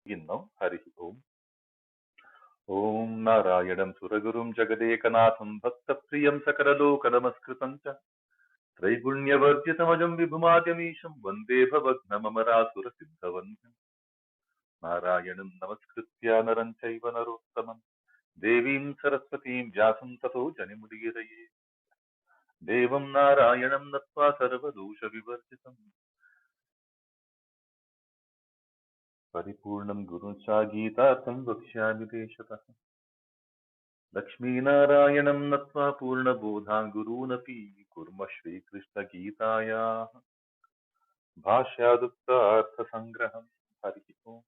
Now, Hari Om. Om Narayanam Suragurum Jagadekanathan Bhattapriyam Sakaralokanamaskritam cha Traigunyavarjitamajam Vibhumadyamisham Vande Bhavagnamamara Siddhavantam Narayanam Namaskritya Naranchaiva Narottamam Devim Saraswatim Vyasam Tato Janimudiraye Devam Narayanam Natva Sarvadosha Vivarjitam Paripurnam Guruncha Gitatam Vakshyami Deshatah Lakshminarayanam Natva Purna Bodhan Gurunapi Kurma Shri Krishna Gitaya Bhashyadukta Artha Sangraham Hari Om.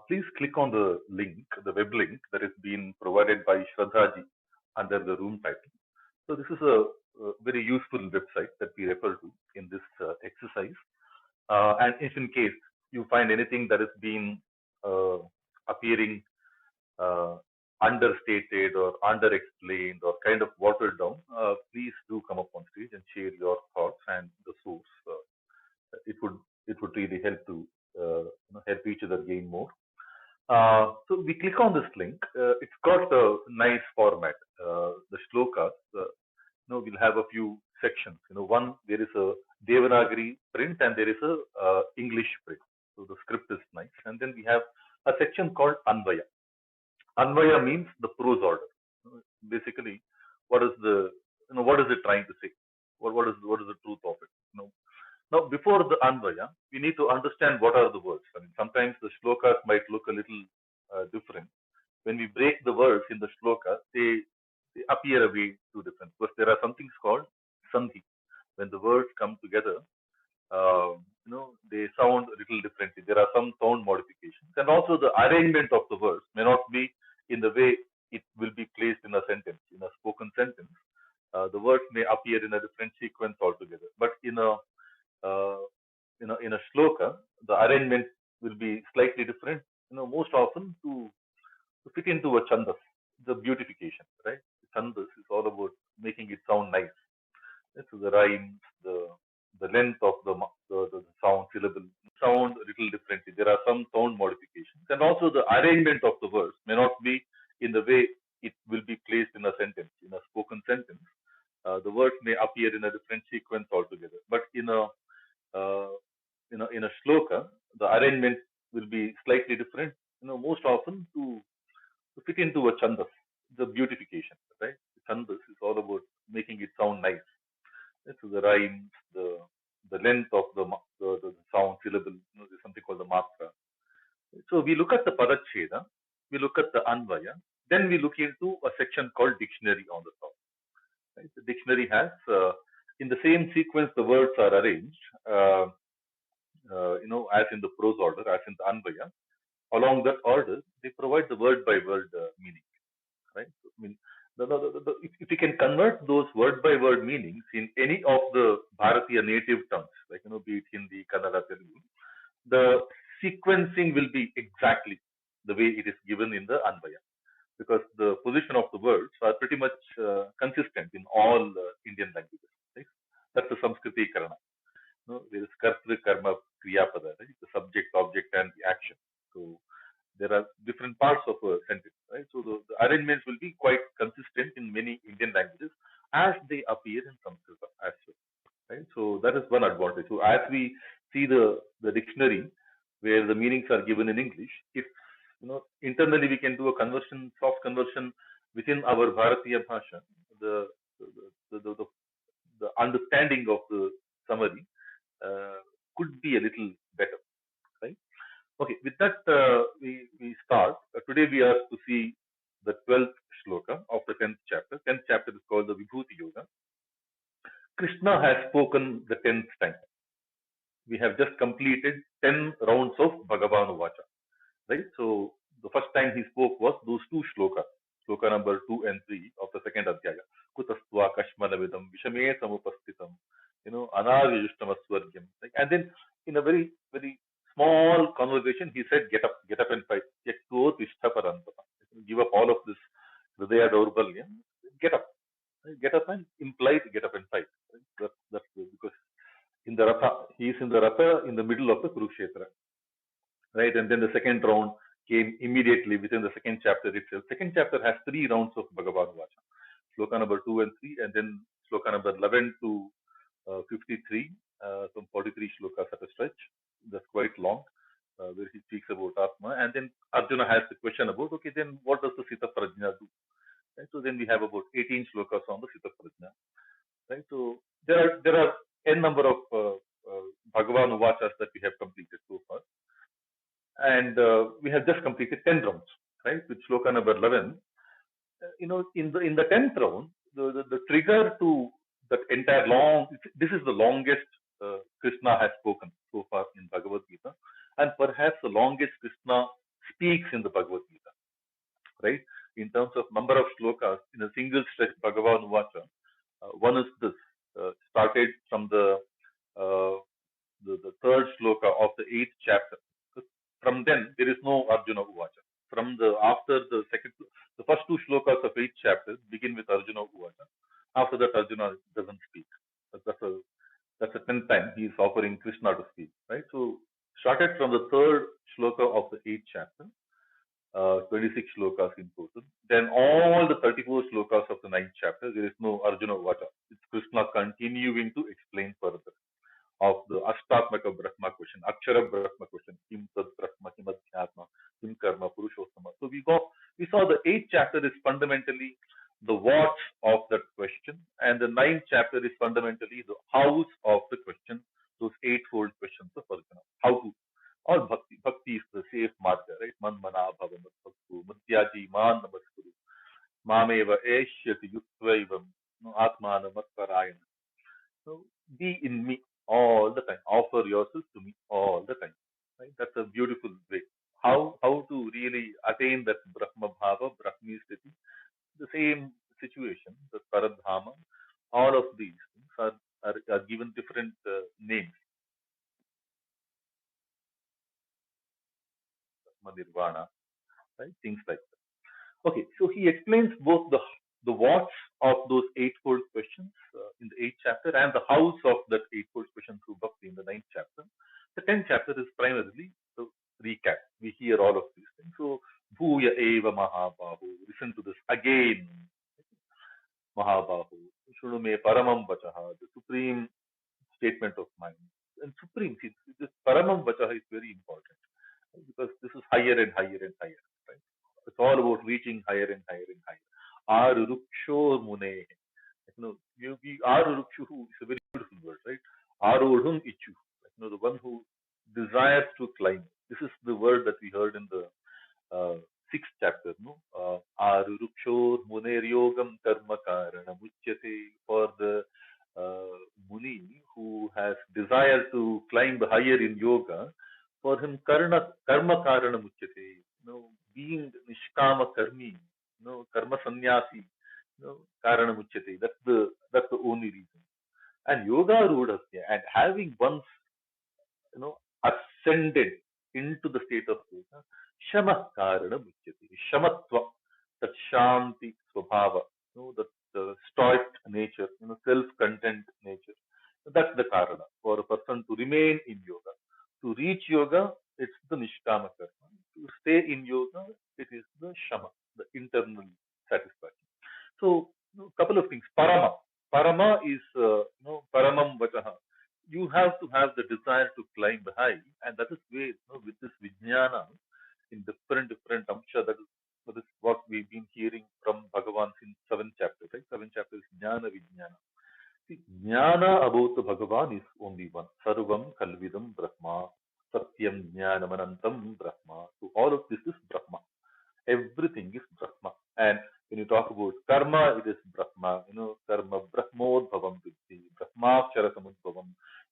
Please click on the link, the web link that is being provided by Shraddhaji under the room title. So this is a very useful website that we refer to in this exercise. And if in case you find anything that is being appearing understated or underexplained or kind of watered down, please do come up on stage and share your thoughts and the source. It would really help to help each other gain more. So we click on this link. It's got a nice format. The shlokas, we'll have a few sections. One, there is a Devanagari print and there is a English print. So the script is nice. And then we have a section called Anvaya. Anvaya means the prose order. Basically, what is it trying to say? What is the truth of it? Now, before the Anvaya, we need to understand what are the words. I mean, sometimes the shlokas might look a little different. When we break the words in the shloka, they appear a way too different. Because there are some things called sandhi. When the words come together, they sound a little differently. There are some sound modifications. And also the arrangement of the words may not be in the way it will be placed in a sentence, in a spoken sentence. The words may appear in a different sequence altogether. But in a shloka, the arrangement will be slightly different. Most often to fit into a chandas, the beautification, right? Chandas is all about making it sound nice. So the rhymes, the length of the sound syllable sound a little differently. There are some sound modifications, and also the arrangement of the words may not be in the way it will be placed in a sentence, in a spoken sentence. The words may appear in a different sequence altogether. But in a shloka, the arrangement will be slightly different. Most often to fit into a chandas, the beautification, right? Chandas is all about making it sound nice. So the rhymes, the length of the sound syllable, there's something called the matra. So we look at the padacheda, we look at the anvaya, then we look into a section called dictionary on the top. Right? The dictionary has, in the same sequence, the words are arranged, as in the prose order, as in the anvaya. Along that order, they provide the word by word meaning. Right? So, I mean, if you can convert those word by word meanings in any of the Bharatiya native tongues, like be it Hindi, Kannada, Telugu, the sequencing will be exactly the way it is given in the Anvaya, because the position of the words are pretty much consistent in all Indian languages. Right? That's the Samskriti Karana. There is Kartri, Karma, Kriyapada, right? The subject, object, and the action. So there are different parts of a sentence, right? So the arrangements will be quite consistent in many Indian languages as they appear in Sanskrit as well, right? So that is one advantage. So as we see the dictionary where the meanings are given in English, if internally we can do a conversion, soft conversion within our Bharatiya Bhasha, the understanding of the summary could be a little better, right? Okay, with that we start. Today we are to see the 12th shloka of the 10th chapter. 10th chapter is called the Vibhuti Yoga. Krishna has spoken the 10th time. We have just completed 10 rounds of Bhagavan Vacha, right? So the first time he spoke was those two shlokas, shloka number 2 and 3 of the second adhyaya. Kutastva kashmanavidam vishame samupastitam, anaryajushtamaswargyam. And then in a very, very small conversation, he said, get up and fight. Give up all of this hridaya daurbalyam, get up. Get up and implied get up and fight. That's because in the Ratha, he is in the Ratha in the middle of the Kurukshetra. right? And then the second round came immediately within the second chapter itself. Second chapter has 3 rounds of Bhagavad-Gita. Sloka number 2 and 3, and then sloka number 11 to 53, some 43 slokas at a stretch. That's quite long, where he speaks about Atma. And then Arjuna has the question about, okay, then what does the Sita Prajna do? Right? So then we have about 18 slokas on the Sita Prajna. Right? So there are n number of Bhagavan Uvachas that we have completed so far. And we have just completed 10 rounds, right? With sloka number 11. In the 10th round, the trigger to that entire this is the longest Krishna has spoken so far in Bhagavad Gita, and perhaps the longest Krishna speaks in the Bhagavad Gita, right? In terms of number of slokas in a single stretch Bhagavan Uvacha, one is this, started from the third sloka of the 8th chapter. From then, there is no Arjuna Uvacha. From after the first 2 slokas of 8th chapter begin with Arjuna Uvacha. After that, Arjuna doesn't speak. That's a 10th time he is offering Krishna to speak, right? So, started from the third sloka of the 8th chapter, 26 slokas in total. Then all the 34 slokas of the 9th chapter, there is no Arjuna Uvacha. It's Krishna continuing to explain further of the Ashtatmaka Brahma question, Akshara Brahma question, Kim Tad Brahma, Kim Adhyatma, Kim Karma, Purushottama. So we saw the 8th chapter is fundamentally the what of that question, and the 9th chapter is fundamentally the hows of the question, those 8-fold questions of Arjuna. How to, all bhakti. Bhakti is the safe marker, right? Man mana bhava matbhaktu, madhyaji man namaskuru, mameva eshyati yutvaivam, atmana matparayana. So be in me all the time. Offer yourself to me all the time. Right? That's a beautiful way. How to really attain that Brahma Bhava, Brahmi Sthiti, the same situation, the Paradhama, all of these things are given different names. Nirvana, right? Things like that. Okay, so he explains both the whats of those 8-fold questions in the 8th chapter and the hows of that 8-fold question through Bhakti in the 9th chapter. The 10th chapter is primarily the recap. We hear all of these things. So, Bhuya Eva Mahabahu. Listen to this again. Mahabahu. Shunume Paramam Vachaha, the supreme statement of mind. And supreme, see, this Paramam Vachaha is very important because this is higher and higher and higher. Right? It's all about reaching higher and higher and higher. Aruruksho Mune. Arurukshu is a very beautiful word, right? Arodhum Ichu. The one who desires to climb. This is the word that we heard in the 6th chapter, no? Aruruksho Muner Yogam Karma Karana Muchyate, for the Muni who has desire to climb higher in yoga, for him karma karana muchyate, being nishkama karmi, karma sannyasi, karana muchyate. That's the only reason. And yoga rudhasya, and having once ascended into the state of yoga, shama karana muchyate, shamatva, that shanti swabhava, that stoic nature, self-content nature. That's the karana for a person to remain in yoga. To reach yoga, it's the nishkama karma. To stay in yoga, it is the shama, the internal satisfaction. So, a couple of things. Parama. Parama is, paramam vachaha. You have to have the desire to climb high, and that is where, with this vijnana, in different amsha, that is what we've been hearing from Bhagavan in 7th chapter, right? 7th chapter is jnana vijnana. See, jnana about the Bhagavan is only one. Sarvam kalvidam brahma, satyam jnanamanantam brahma. So all of this is Brahma. Everything is Brahma. And when you talk about karma, it is Brahma. Karma brahmodbhavam viddhi, brahmakshara samudbhavam.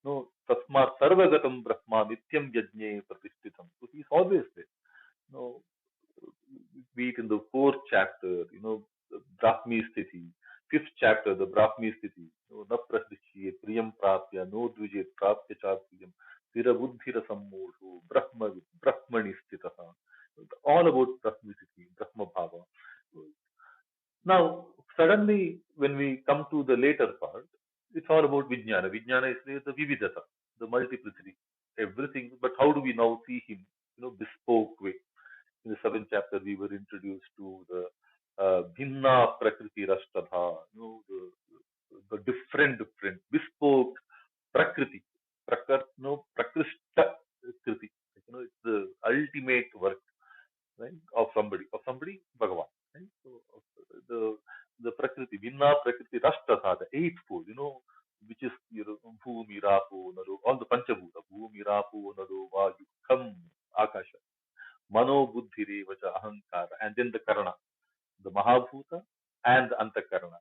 Tasmat sarvagatam brahma nityam yajne pratishthitam. So he is always there. Be it in the 4th chapter, the Brahmi Sthiti, 5th chapter, the Brahmi Sthiti, na prasdishye priyam prapya, no dvije prapya chapriyam, thira buddhira sammodho, brahmani sthitaha. All about Brahmi Sthiti, Brahma Bhava. Now, suddenly, when we come to the later part, it's all about Vijnana. Vijnana is the Vividata, the multiplicity, everything. But how do we now see him, 7th chapter, we were introduced to the Bhinna Prakriti Rashtadha, the different bespoke Prakriti, Prakrishta Kriti. It's the ultimate work, right, of somebody, Bhagavan. Right? So the the Prakriti, Vinna Prakriti Rashtadha, the eightfold, which is Bhumi, Rapo, Nado, all the Panchabhuta, Bhumi, Rapo, Nado, Vayu, Kham, Akasha, Mano, Buddhi, Revacha, Ahankara, and then the Karana, the Mahabhuta and the Antakarana,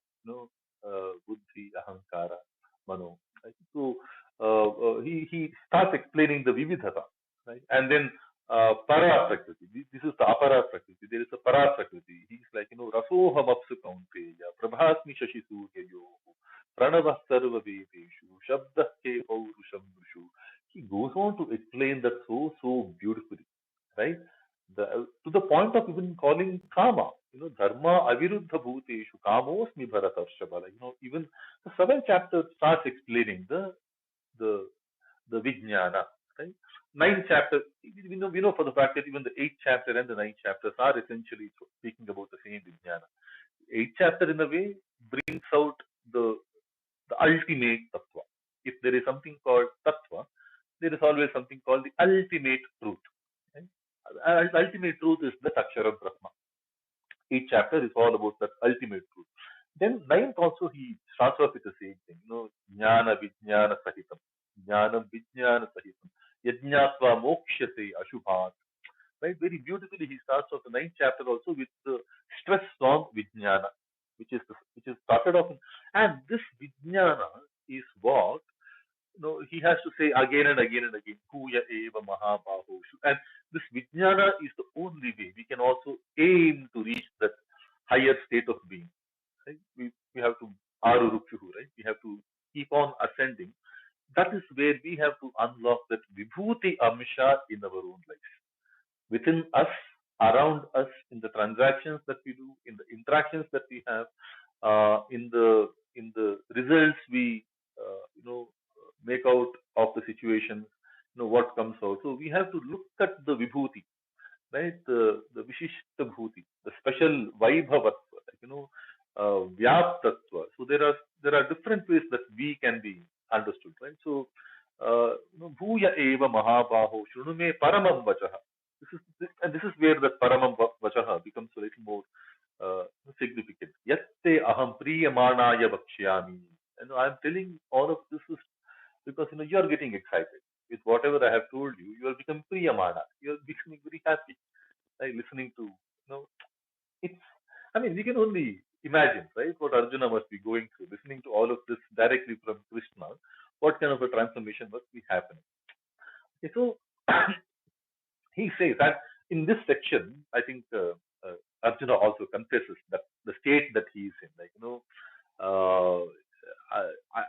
Buddhi, Ahankara, Mano. Right? So he starts explaining the Vividhata, right? And then Para Prakriti. This is the Apara Prakriti. There is a Para Prakriti. He's like, Rasoham Apsu Kaunteya, Prabhasmi Shashi Suryayo, Pranava Sarva Vedeshu, Shabda Ke Paurusham Vrishu. He goes on to explain that so beautifully, right? To the point of even calling Kama, Dharma Aviruddha Bhuteshu, Kamosmi Bharatarshabala. Even the 7th chapter starts explaining the the Vijnana, right? 9th chapter, we know for the fact that even the 8th chapter and the 9th chapters are essentially speaking about the same Vijnana. 8th chapter, in a way, brings out the ultimate tattva. If there is something called tattva, there is always something called the ultimate truth. Right? Ultimate truth is the Akshara Brahma. Each chapter is all about that ultimate truth. Then 9th also he starts off with the same thing, Jnana Vijnana Sahitam. Jnanam Vijnana Sahitam. Yajnatva Mokshate Ashubhat. Right? Very beautifully he starts off the 9th chapter also with the stress on Vijnana, which is started off and this Vijnana is what he has to say again and again and again, Puya Eva Mahabaho. And this Vijnana is the only way we can also aim to reach that higher state of being. Right? We have to Arurukshuhu, right? We have to keep on ascending. That is where we have to unlock that Vibhuti Amsha in our own life. Within us, around us, in the transactions that we do, in the interactions that we have, in the results we make out of the situation, what comes out. So we have to look at the Vibhuti, right? The Vishishta Bhuti, the special Vaibhavatva, Vyaptatva. So there are different ways that we can be understood, right? So Bhuya Eva Mahabaho Shunume Paramam Vachaha. This is where the Paramam Vachaha becomes a little more significant. Yatte Aham Priyamanaya Vakshyami. And I'm telling all of this is because you are getting excited with whatever I have told you. You are becoming Priyamana. You are becoming very happy, right? Listening to it's. I mean, we can only imagine, right, what Arjuna must be going through, listening to all of this directly from Krishna. What kind of a transformation must be happening? Okay, so he says that in this section, I think Arjuna also confesses that the state that he is in, uh,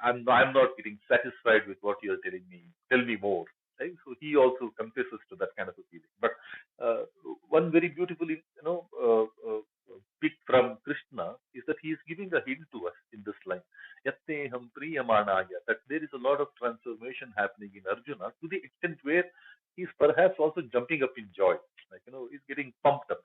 I'm not getting satisfied with what you're telling me. Tell me more. Right? So he also confesses to that kind of a feeling. But one very beautifully, pick from Krishna is that he is giving a hint to us in this line. Yatteham priyamanaya, that there is a lot of transformation happening in Arjuna to the extent where he's perhaps also jumping up in joy. He's getting pumped up.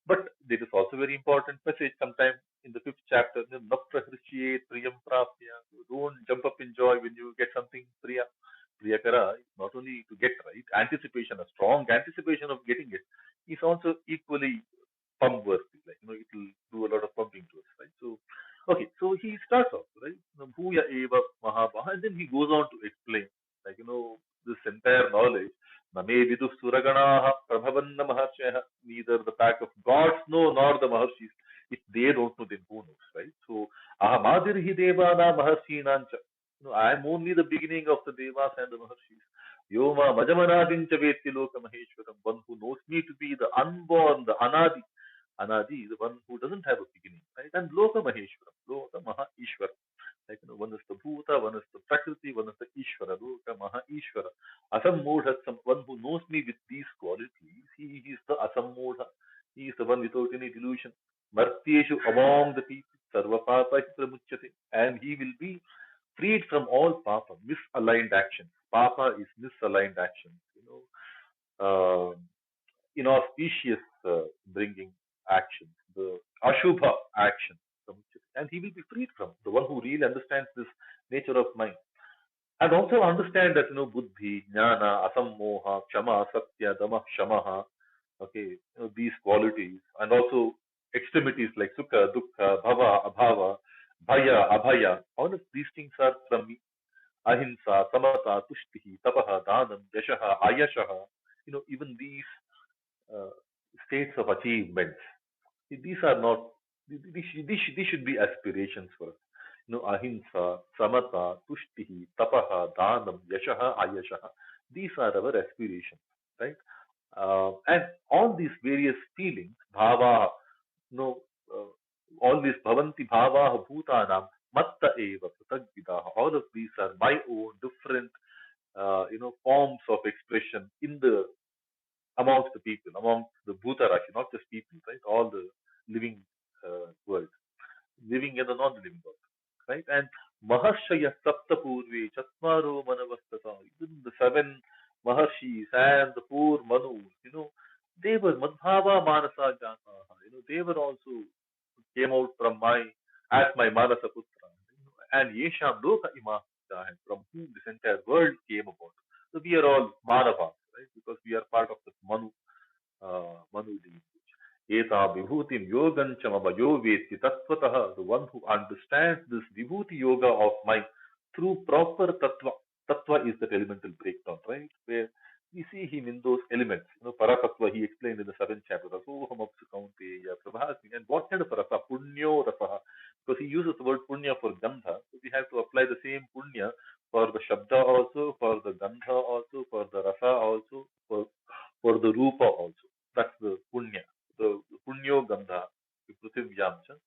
But there is also a very important message sometime in the 5th chapter, Naprahrishye Priyam Prapya. Don't jump up in joy when you get something Priya. Priyakara is not only to get right, anticipation, a strong anticipation of getting it, is also equally pump worthy. It will do a lot of pumping to us, right? So, okay, so he starts off, right? Bhuya Eva Mahabaha, and then he goes on to explain, this entire knowledge. Name vidu suraganaha prabhavanna maharshaya. Neither the pack of gods know nor the maharshis. If they don't know, then who knows, right? So, ahamadirhi devana maharshinancha. I am only the beginning of the devas and the maharshis. Yoma majamanadincha veti loka maheshwaram. One who knows me to be the unborn, the anadi. Anadi is the one who doesn't have a beginning, right? And loka maheshwaram. Loka maha ishwaram. One is the Bhuta, one is the Prakriti, one is the Ishvara, Loka, Maha Ishvara. Asammodha, one who knows me with these qualities, he is the Asammodha. He is the one without any delusion. Martyeshu, among the people, Sarva Papa Pramuchyate. And he will be freed from all Papa, misaligned actions. Papa is misaligned actions, inauspicious bringing actions, the Ashubha action, and he will be freed from the one who really understands this nature of mind. And also understand that, buddhi, jnana, asammoha, kshama, satya, dama, shamaha, okay, these qualities, and also extremities like sukha, dukkha, bhava, abhava, bhaya, abhaya, all of these things are from me. Ahimsa, samata, tushtihi, tapaha, danam, yashaha, ayashaha, even these uh, states of achievements. These are not, these should be aspirations for us. Ahimsa, samata, tushtihi, tapaha, dhanam, yashaha, ayashaha. These are our aspirations, right? And all these various feelings, bhava, you know, all these bhavanti bhava bhutanam, matta eva, pratagvidaha. All of these are my own different, forms of expression in the amongst the people, amongst the Bhuta Rashi, not just people, right? All the living world, living and the non-living world, right? And Maharshaya Sapta Purve Chatmaro Manavastata, even the seven Maharshis and the four Manus, they were Madhava Manasa Jata, they were also came out from as my Manasa Putra, and Yesham Loka Ima, from whom this entire world came about. So we are all Manavas, right? Because we are part of the Manu lineage. Eta vibhutim yogancha mamayo veti tattvataha, the one who understands this vibhuti yoga of mind through proper tattva. Tattva is that elemental breakdown, right? Where we see him in those elements. Paratattva he explained in the seventh chapter. Soham apsu kaunteya prabhasmi. And what kind of rasa? Punyo rasaha. Because he uses the word punya for gandha. So we have to apply the same punya for the shabda also, for the gandha also, for the rasa also, for the rupa also. That's the punya, the punyo gandha, prithvivyamcha.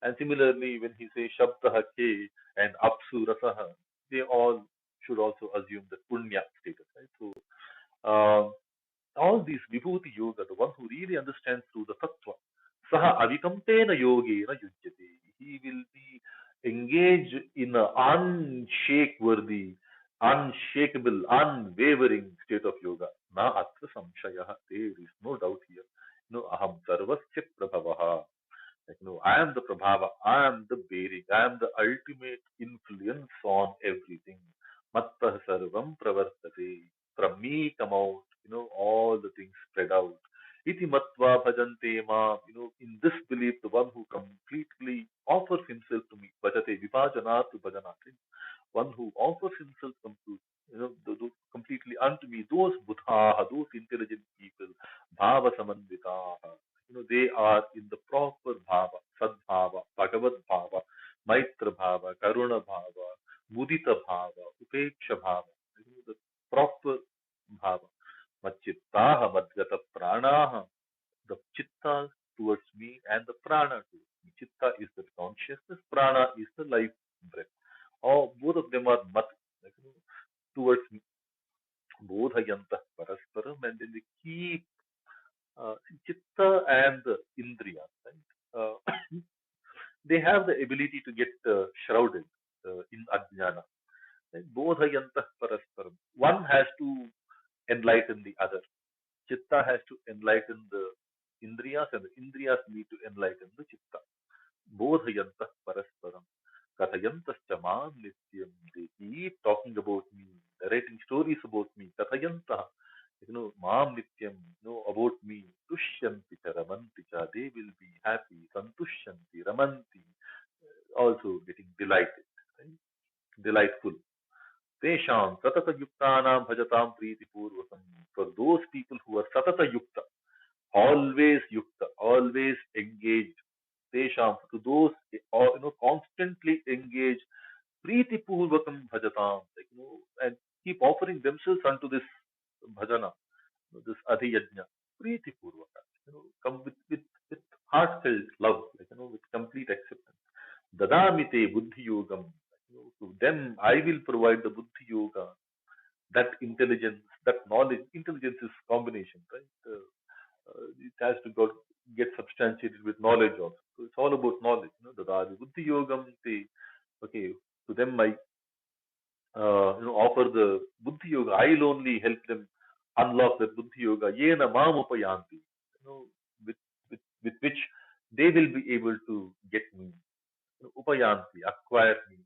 And similarly, when he says shabdaha ke and apsu rasaha, they all should also assume the punya status, right? So, all these vibhuti yoga, the one who really understands through the tattva, saha avikamtena yogena yujyate. He will be engaged in an unshake-worthy, unshakable, unwavering state of yoga. Na atra samshaya. There is no doubt here. Aham sarvasya prabhavaha. Like, I am the Prabhava, I am the bearing, I am the ultimate influence on everything. Mattah sarvam pravartate. From me come out, all the things spread out. Iti matva bhajante ma, in this belief, the one who completely offers himself to me, bhajate vibhajanatu bhajanati, one who offers himself completely unto me, those buddha, those intelligent people, bhava samanditaha, they are in the proper bhava, sadbhava, bhagavad bhava, maitra bhava, karuna bhava, mudita bhava, upeksha bhava, the proper bhava. Machittaha madgata pranaha, the chitta towards me and the prana towards me. Chitta is the consciousness, prana is the life breath. Both of them are mat, towards me. Bodhayantah parasparam, and then they keep chitta and the indriya, right? They have the ability to get shrouded in ajnana. Right? Bodhayantah parasparam. One has to enlighten the other. Chitta has to enlighten the indriyas, and the indriyas need to enlighten the chitta. Bodhayantah parasparam. Kathayantascha mam nityam. They keep talking about me, narrating stories about me. Kathayantah. Mam nityam, about me. Tushyanti cha ramanti cha. They will be happy. Santushyanti, ramanti. Also getting delighted. Right? Delightful. Tesham satata yuktanam bhajatam priti purvakam. For those people who are satata yukta, always yukta, always engaged. Tesham, to those constantly engaged, priti purvakam bhajatam, and keep offering themselves unto this bhajana, this adhiyajna, priti purvaka, come with heartfelt love, with complete acceptance. Dadamite buddhi yogam, to them I will provide the buddhi yoga, that intelligence, that knowledge. Intelligence is combination, right? It has to get substantiated with knowledge also. So it's all about knowledge. Dadadi buddhi yogam te. Okay, to them I offer the buddhi yoga. I'll only help them unlock the buddhi yoga. Yena mam upayanti. With which they will be able to get me. Upayanti, acquire me.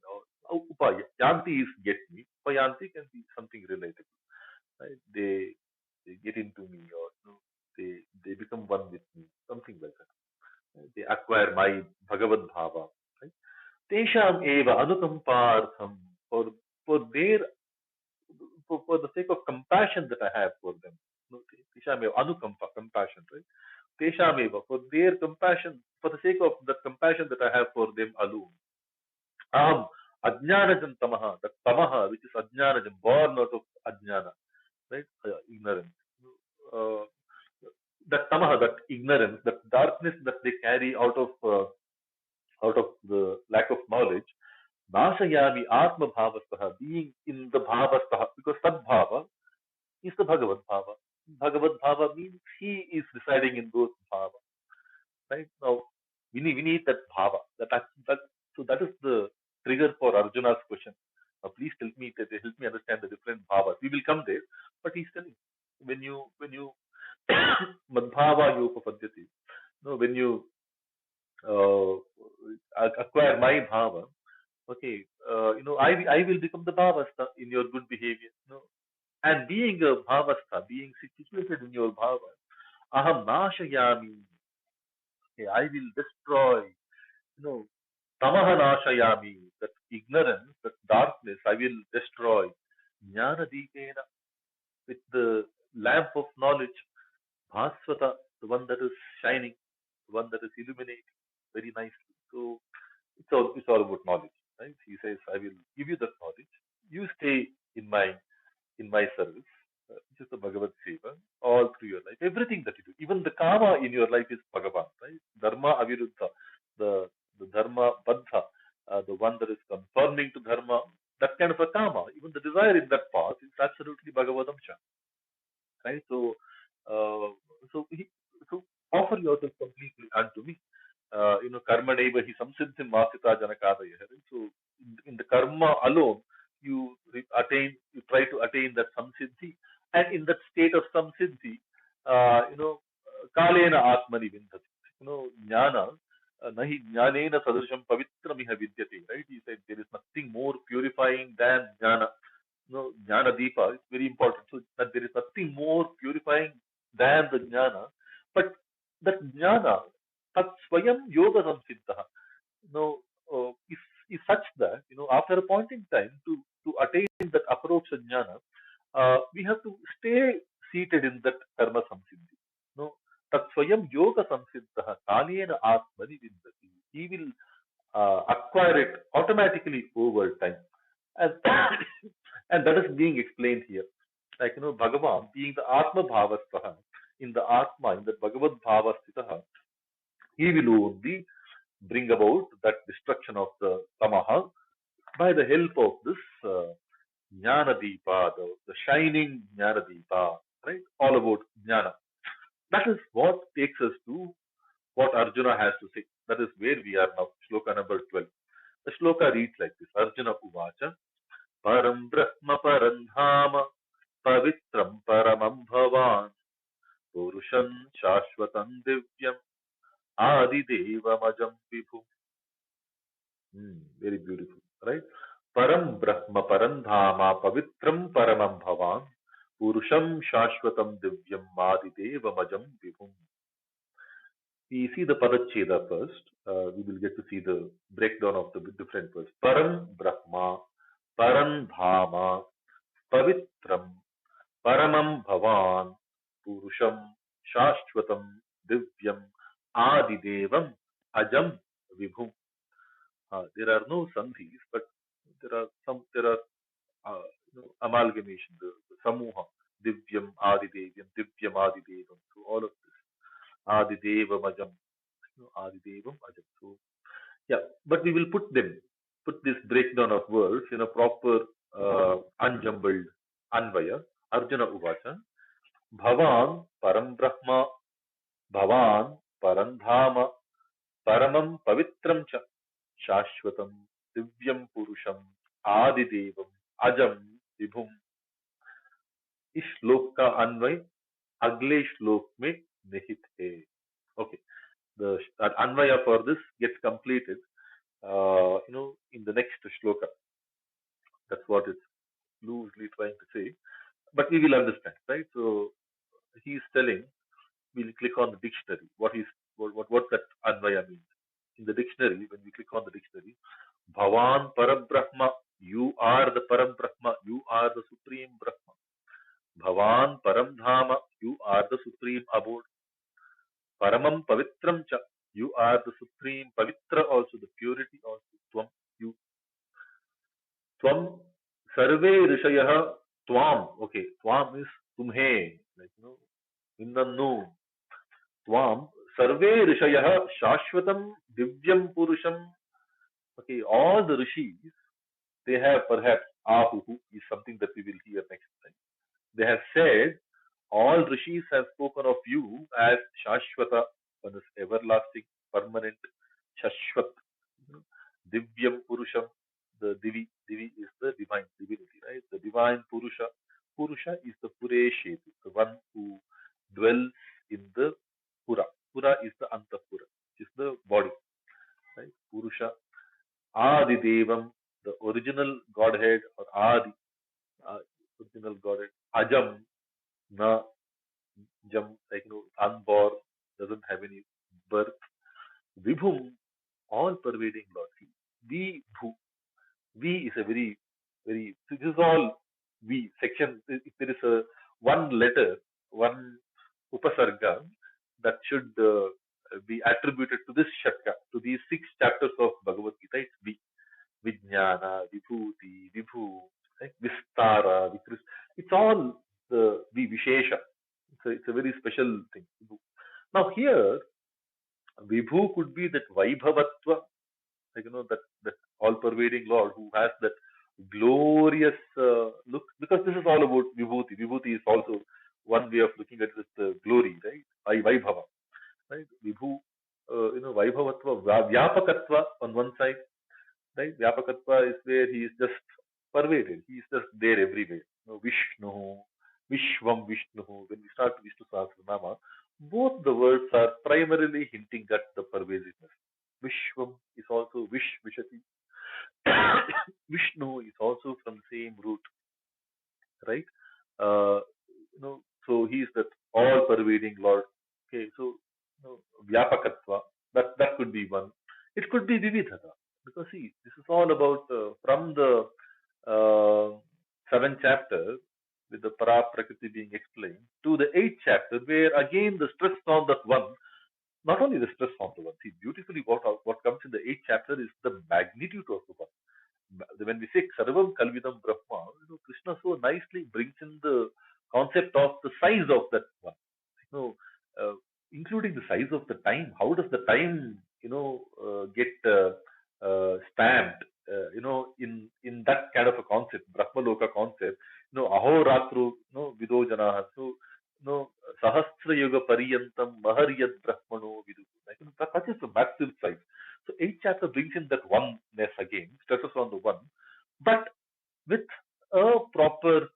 Or Upayanti is get me. Upayanti can be something relatable. Right? They get into me, or they become one with me, something like that. Right? They acquire my Bhagavad Bhava. Right? Tesham eva anukampartham, for their for the sake of compassion that I have for them. No, Tesham eva anukampa, compassion, right? Tesham eva, for their compassion, for the sake of the compassion that I have for them alone. Aham ajnanajam tamaha, that tamaha, which is ajnanajam, born out of ajnana, right? Ignorance. Uh, that tamaha, that ignorance, that darkness that they carry out of the lack of knowledge. Nashayami atma bhavastaha, being in the bhavastaha, because sadbhava is the Bhagavad Bhava. Bhagavad Bhava means he is residing in those bhava. Right now, we need that bhava. That so that is the trigger for Arjuna's question. Now, please help me understand the different bhavas. We will come there, but he's telling when you madbhava yopapadyati. No, when you uh, acquire my bhava, okay, I will become the bhavastha in your good behavior. No, and being a bhavastha, being situated in your bhava, aham nashayami. Okay, I will destroy. You know, tamaha nashayami, that ignorance, that darkness, I will destroy. Jnana deepena, with the lamp of knowledge. Bhaswata, the one that is shining, the one that is illuminating very nicely. So it's all about knowledge, right? He says, I will give you that knowledge. You stay in my service, which is the Bhagavad Seva, all through your life. Everything that you do, even the karma in your life is Bhagavan, right? Dharma aviruddha, the the dharma bandha, the one that is conforming to dharma, that kind of a karma, even the desire in that path is absolutely Bhagavadamsha, right? Uh, so he, so offer yourself completely unto me. Karma neva hi samsiddhim masita janakadaya. Right? So in the karma alone, you try to attain that samsiddhi, and in that state of samsiddhi, kalena atmani vindhati. Jnana, nahi jnanena sadrisham pavitramiha vidyate. Right? He said there is nothing more purifying than jnana. Jnana Deepa is very important. So that there is nothing more purifying than the jnana. But that jnana, tat swayam yoga samsiddha, you know, is such that, after a point in time, to attain that aparoksha jnana, we have to stay seated in that karma samsiddhi. Tat swayam yoga samsiddha kalena atmani vindati. He will acquire it automatically over time. And, and that is being explained here. Like, Bhagavan being the Atma Bhavastaha, in the Atma, in the Bhagavad Bhavastitaha, he will only bring about that destruction of the Tamaha by the help of this Jnana Deepa, the shining Jnana Deepa, right? All about Jnana. That is what takes us to what Arjuna has to say. That is where we are now, shloka number 12. The shloka reads like this: Arjuna Uvacha, Param Brahma Parandhama, Pavitram Paramam Bhavan, Purusham Shashvatam Divyam, Adi Devamajam Vibhu. Very beautiful, right? Param Brahma Parandhama, Pavitram Paramam Bhavan, Purusham Shashvatam Divyam, Adi Devamajam Vibhu. We see the Padacheda first. We will get to see the breakdown of the different words. Param Brahma, Parandhama, Pavitram, Paramam Bhavan, Purusham, Shashvatam, Divyam, Adidevam, Ajam, Vibhum. There are no sandhis, but there are amalgamation, the Samuha, Divyam, Adidevyam, Divyam, Adidevam. So all of this. Adidevam, Ajam. Adidevam, Ajam. So, yeah, but we will put this breakdown of words in a proper unjumbled Anvaya. Arjuna Uvacha, Bhavan Param Brahma, Bhavan Parandhama, Paramam Pavitram Cha, Shashvatam, Divyam Purusham, Adidevam, Ajam, Vibhum. इस श्लोक का अन्वय अगले श्लोक में निहित है. Okay. The Anvaya for this gets completed, in the next shloka. That's what it's loosely trying to say. But we will understand, right? So he is telling, we'll click on the dictionary. What that Anvaya means. In the dictionary, when we click on the dictionary, Bhavan Parabrahma, you are the Parabrahma, you are the Supreme Brahma. Bhavan Paramdhama, you are the Supreme Abode. Paramam Pavitram Cha, you are the Supreme Pavitra also, the purity also. Tvam, you. Tvam, Sarve Rishayah, Tvam. Okay, Tvam is Tumhe, like, Innannu. Tvam, Sarve Rishayah, Shashvatam, Divyam Purusham. Okay, all the rishis, they have perhaps Ahuhu is something that we will hear next time. They have said, all rishis have spoken of you as Shashvata, one is everlasting, permanent, Shashvat, Divyam Purusham, the Divi is the divine divinity, right? The divine Purusha. Purusha is the Pureshetu, the one who dwells in the Pura. Pura is the Antapura, which is the body, right? Purusha. Adi Devam, the original Godhead, or Adi, original Godhead. Ajam, Na, Jam, like, unborn, doesn't have any birth. Vibhum, all pervading Lord. See, Vibhu. V is a very, very, so this is all V section. If there is a one letter, one upasarga that should be attributed to this shaka, to these 6 chapters of Bhagavad Gita, it's V. Vijnana, Vibhuti, Vibhu, like Vistara, Vikris. It's all the Vishesha. It's a very special thing. Now here, Vibhu could be that Vaibhavatva, like, that all-pervading Lord who has that glorious look. Because this is all about Vibhuti. Vibhuti is also one way of looking at it, glory, right? Vaibhava, right? Vibhu, Vaibhavatva, Vyapakatva on one side. Right? Vyapakatva is where he is just pervaded. He is just there everywhere. Vishnu, Vishvam Vishnu. When we start Vishnu Sahasranama, both the words are primarily hinting at the pervasiveness. Vishvam is also Vishati. Vishnu is also from the same root, right? So he is that all-pervading Lord. Okay, so Vyapakatva, that could be one. It could be Vividhata, because see, this is all about from the 7th chapter with the Para Prakriti being explained to the 8th chapter, where again the stress on that one. Not only the stress on the one. See, beautifully what comes in the 8th chapter is the magnitude of the one. When we say Sarvam Kalvidam Brahma, Krishna so nicely brings in the concept of the size of that one. Including the size of the time. How does the time, get stamped, in that kind of a concept, Brahmaloka concept. Ahoratru, Vido Janaha. So, Sahasra Yoga Pariyantam Maharyad Brahmano Vidu. That is a massive size. So 8th chapter brings in that oneness again, stresses on the one, but with a proper,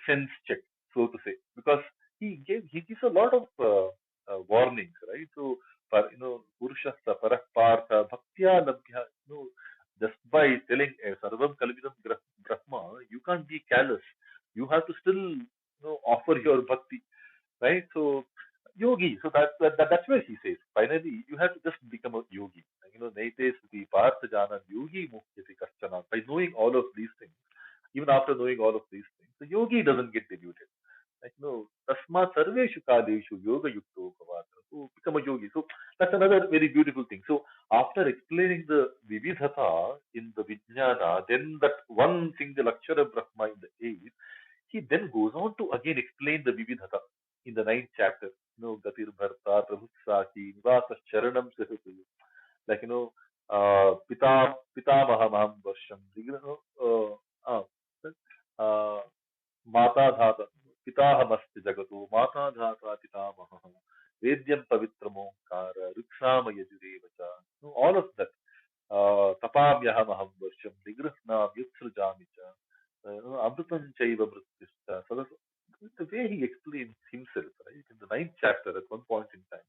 sense check, so to say, because he gives a lot of warnings, right? So, Purushastha Parah Partha Bhaktya Labhya, just by telling Sarvam Kalvidam Brahma, you can't be callous. You have to still, offer your bhakti, right? So, yogi. So that's where he says. Finally, you have to just become a yogi. Naite Suti Partha Jana Yogi Mukyati Kaschana. By knowing all of these things, even after knowing all of these things, the yogi doesn't get deluded. Tasma Sarveshu Kaleshu Yoga Yukto Bhavata. So become a yogi. So that's another very beautiful thing. So after explaining the Vividhata in the Vijnana, then that one single Akshara Brahma in the 8th, he then goes on to again explain the Vividhata in the 9th chapter. Gatir Bharta, Prabhutsaki, Nivasas Charanam Sahatu. Like, Pitamaha Maham Varsham, Mata Dhata, Pitahamasti Jagato, Mata Dhata, Pitamaha, Vedyam Pavitramo, Kara, Rukshama Yajurevacha. All of that. Tapamyaham Aham Varsham, Nigrhnam Yutsrajamicha, Amrutam Chaiva Mrityusta. The way he explains himself, right, in the ninth chapter at one point in time,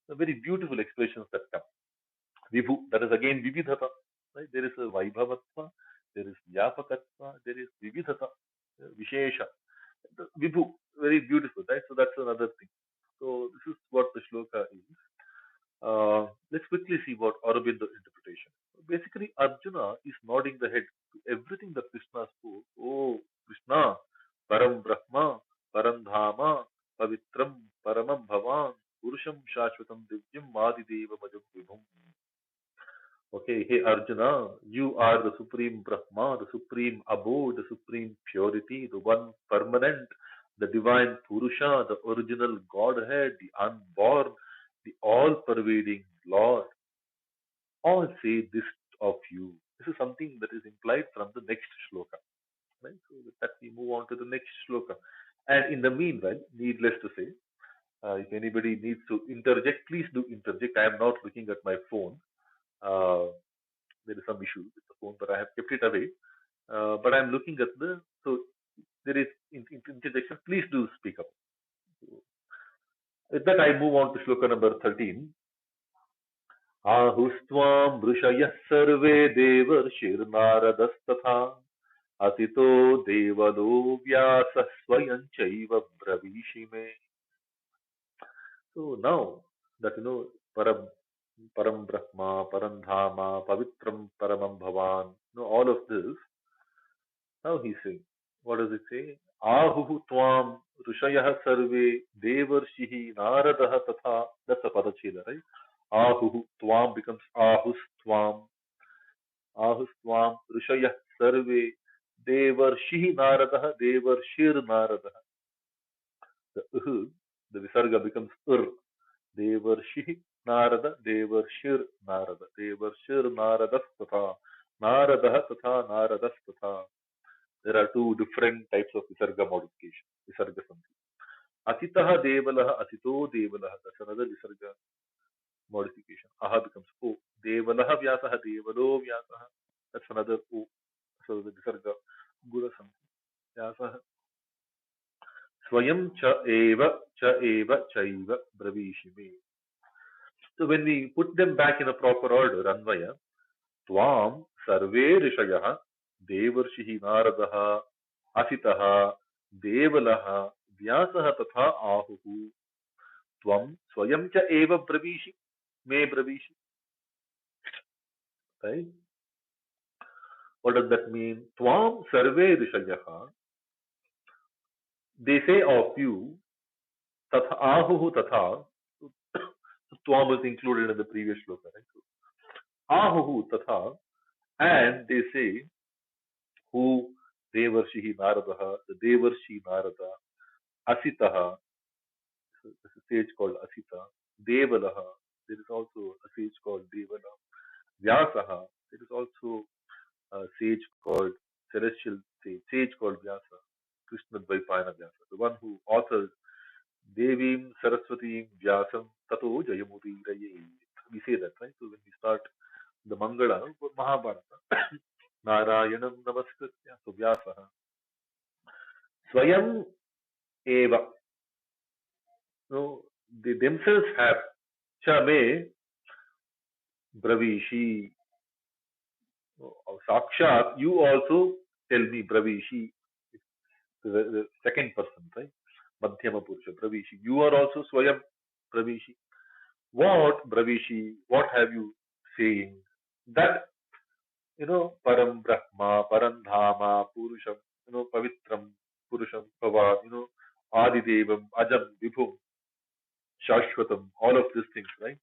the very beautiful expressions that come. Vibhu, that is again Vividhata, right? There is a Vaibhavatva, there is Vyapakatva, there is Vividhata, Vishesha. The Vibhu, very beautiful, right? So that's another thing. So this is what the shloka is. Let's quickly see what Aurobindo's interpretation. Basically, Arjuna is nodding the head to everything that Krishna spoke. Oh, Krishna, Param Brahma, Param Dhama, Pavitram, Paramam Bhavan, Purusham Shashvatam Divyam Madideva Majam Vibhum. Okay, hey Arjuna, you are the supreme Brahma, the supreme abode, the supreme purity, the one permanent, the divine Purusha, the original Godhead, the unborn, the all-pervading Lord. All say this of you. This is something that is implied from the next shloka. Right? So with that we move on to the next shloka. And in the meanwhile, needless to say, if anybody needs to interject, please do interject. I am not looking at my phone. Uh, there is some issue with the phone, but I have kept it away. But I'm looking at so there is interjection. Please do speak up. With that, I move on to shloka number 13. आहुस्त्वां ऋषयः सर्वे देवर्षिर्नारदस्तथा असितो देवलो व्यासः स्वयं चैव ब्रवीषि मे. So now that Param Brahma, Param Dhama, Pavitram Paramam Bhavan, all of this, now he's saying, what does it say? Ahuhu Tvam Rishayah Sarve Devarshihi Naradaha Tatha. That's a Padachela, right? Ahuhu Tvam becomes Ahus Tvam. Ahus Tvam Rishayah Sarve Devarshihi Naradaha Devarshir Naradaha. The Visarga becomes Ur. Devarshi Narada, Devarshir Narada, Devarshir Naradas Tatha, Naradaha Tatha, Naradas Tatha. There are two different types of Visarga modification. Visarga something. Asitaha Devalaha, Asito Devalaha. That's another Visarga modification. Aha becomes O. Devalaha Vyasaha, Devalo Vyasaha. That's another O. So the Visarga Gura something. Vyasaha. Swayam cha eva chaiva bravishime. So when we put them back in a proper order, Anvaya, Tvam Sarve Rishayah Devarshihi Naradaha Asitaha Devalaha Vyasaha Tatha Ahuhu Tvam Swayam Cha Eva Bravishi Me Bravishi. Right? What does that mean? Tvam Sarve Rishayah. They say of you, Tatha Ahuhu Tatha. So Tvam is included in the previous shloka, right? So, Ahuhu Tatha. And they say, who Devarshihi Naradaha, the Devarshi Narada, Asitaha, there's a sage called Asita, Devalaha, there is also a sage called Devala, Vyasaha, there is also a sage called celestial sage called Vyasa, Krishna Dvaipayana Vyasa, the one who authored Devim Saraswatim Vyasam Tato Jayamuti Raye. We say that, right? So when we start the Mangala, Mahabharata, Narayanam Namaskritya, so Vyasaha. Swayam Eva. No, they themselves have Chame Bravishi. Sakshat, you also tell me Bravishi. The second person, right? Madhyama Purusha, Bravishi. You are also Swayam Bravishi. What Bravishi? What have you saying? That, Param Brahma, Param Dhama, Purusham, Pavitram, Purusham, Bhava, Adidevam, Ajam, Vibhum, Shashvatam, all of these things, right?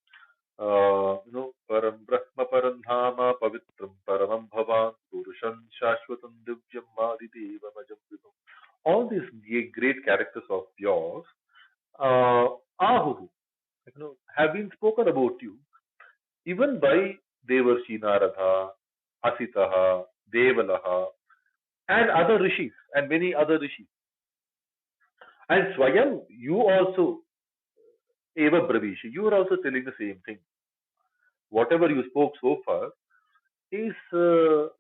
Param Brahma, Param Dhama, Pavitram, Paramam Bhavan, Purusham, Shashvatam, Divyam, Adidevam, Ajam, Vibhum. All these great characters of yours, Ahuhu, have been spoken about you, even by Devarshi Narada, Asitaha, Devalaha, and other rishis, and many other rishis. And Swayam, you also, Eva Bravishi, you are also telling the same thing. Whatever you spoke so far is,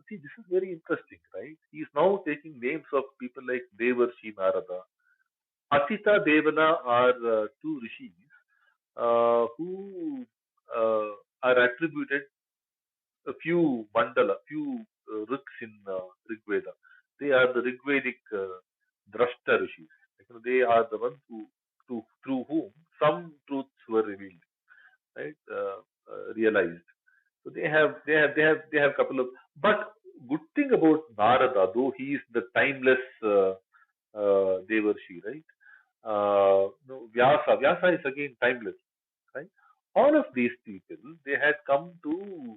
see, this is very interesting, right? He is now taking names of people like Devarshi Narada, Asita Devana are two rishis who are attributed a few mandala, few riks in Rig Veda. They are the Rigvedic Drashta rishis. They are the ones who, through whom some truths were revealed, right? Realized. So they have couple of. But good thing about Narada, though he is the timeless Devarshi, right? No, Vyasa is again timeless, right? All of these people, they had come to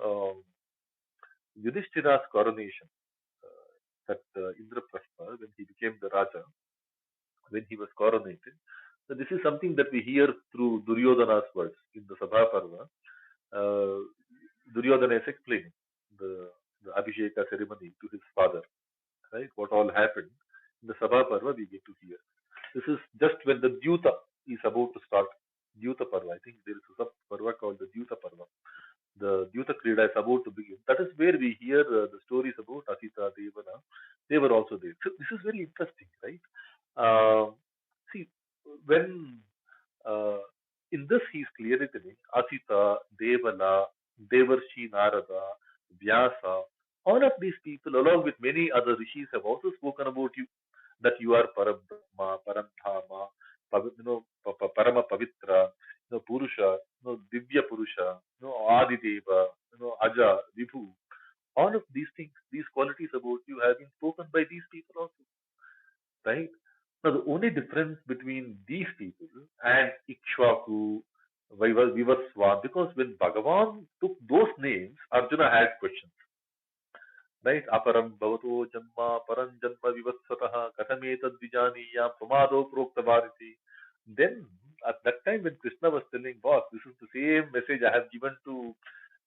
um, Yudhishthira's coronation, that Indraprastha, when he became the Raja, when he was coronated. So this is something that we hear through Duryodhana's words in the Sabha Parva. Uh, Duryodhana is explaining the, the Abhisheka ceremony to his father, right? What all happened in the Sabha Parva, we get to hear. This is just when the Dyuta is about to start. Dyuta Parva. I think there is a sub Parva called the Dyuta Parva. The Dyuta Krida is about to begin. That is where we hear the stories about Asita, Devana. They were also there. So this is very interesting, right? See, when uh, in this he is clearly telling Asita, Devala, Devarshi Narada, Vyasa, all of these people, along with many other rishis, have also spoken about you, that you are Parabrahma, Parantama, Parama Pavitra, Purusha, Divya Purusha, Adideva, Aja, Vibhu. All of these things, these qualities about you have been spoken by these people also, right? Now, the only difference between these people and Ikshvaku, Vivaswan, because when Bhagavan took those names, Arjuna had questions, right? Aparam bhavato jamma, param janma vivatsataha, kathametad vijaniyam, pramado proktavariti. Then, at that time when Krishna was telling, boss, this is the same message I have given to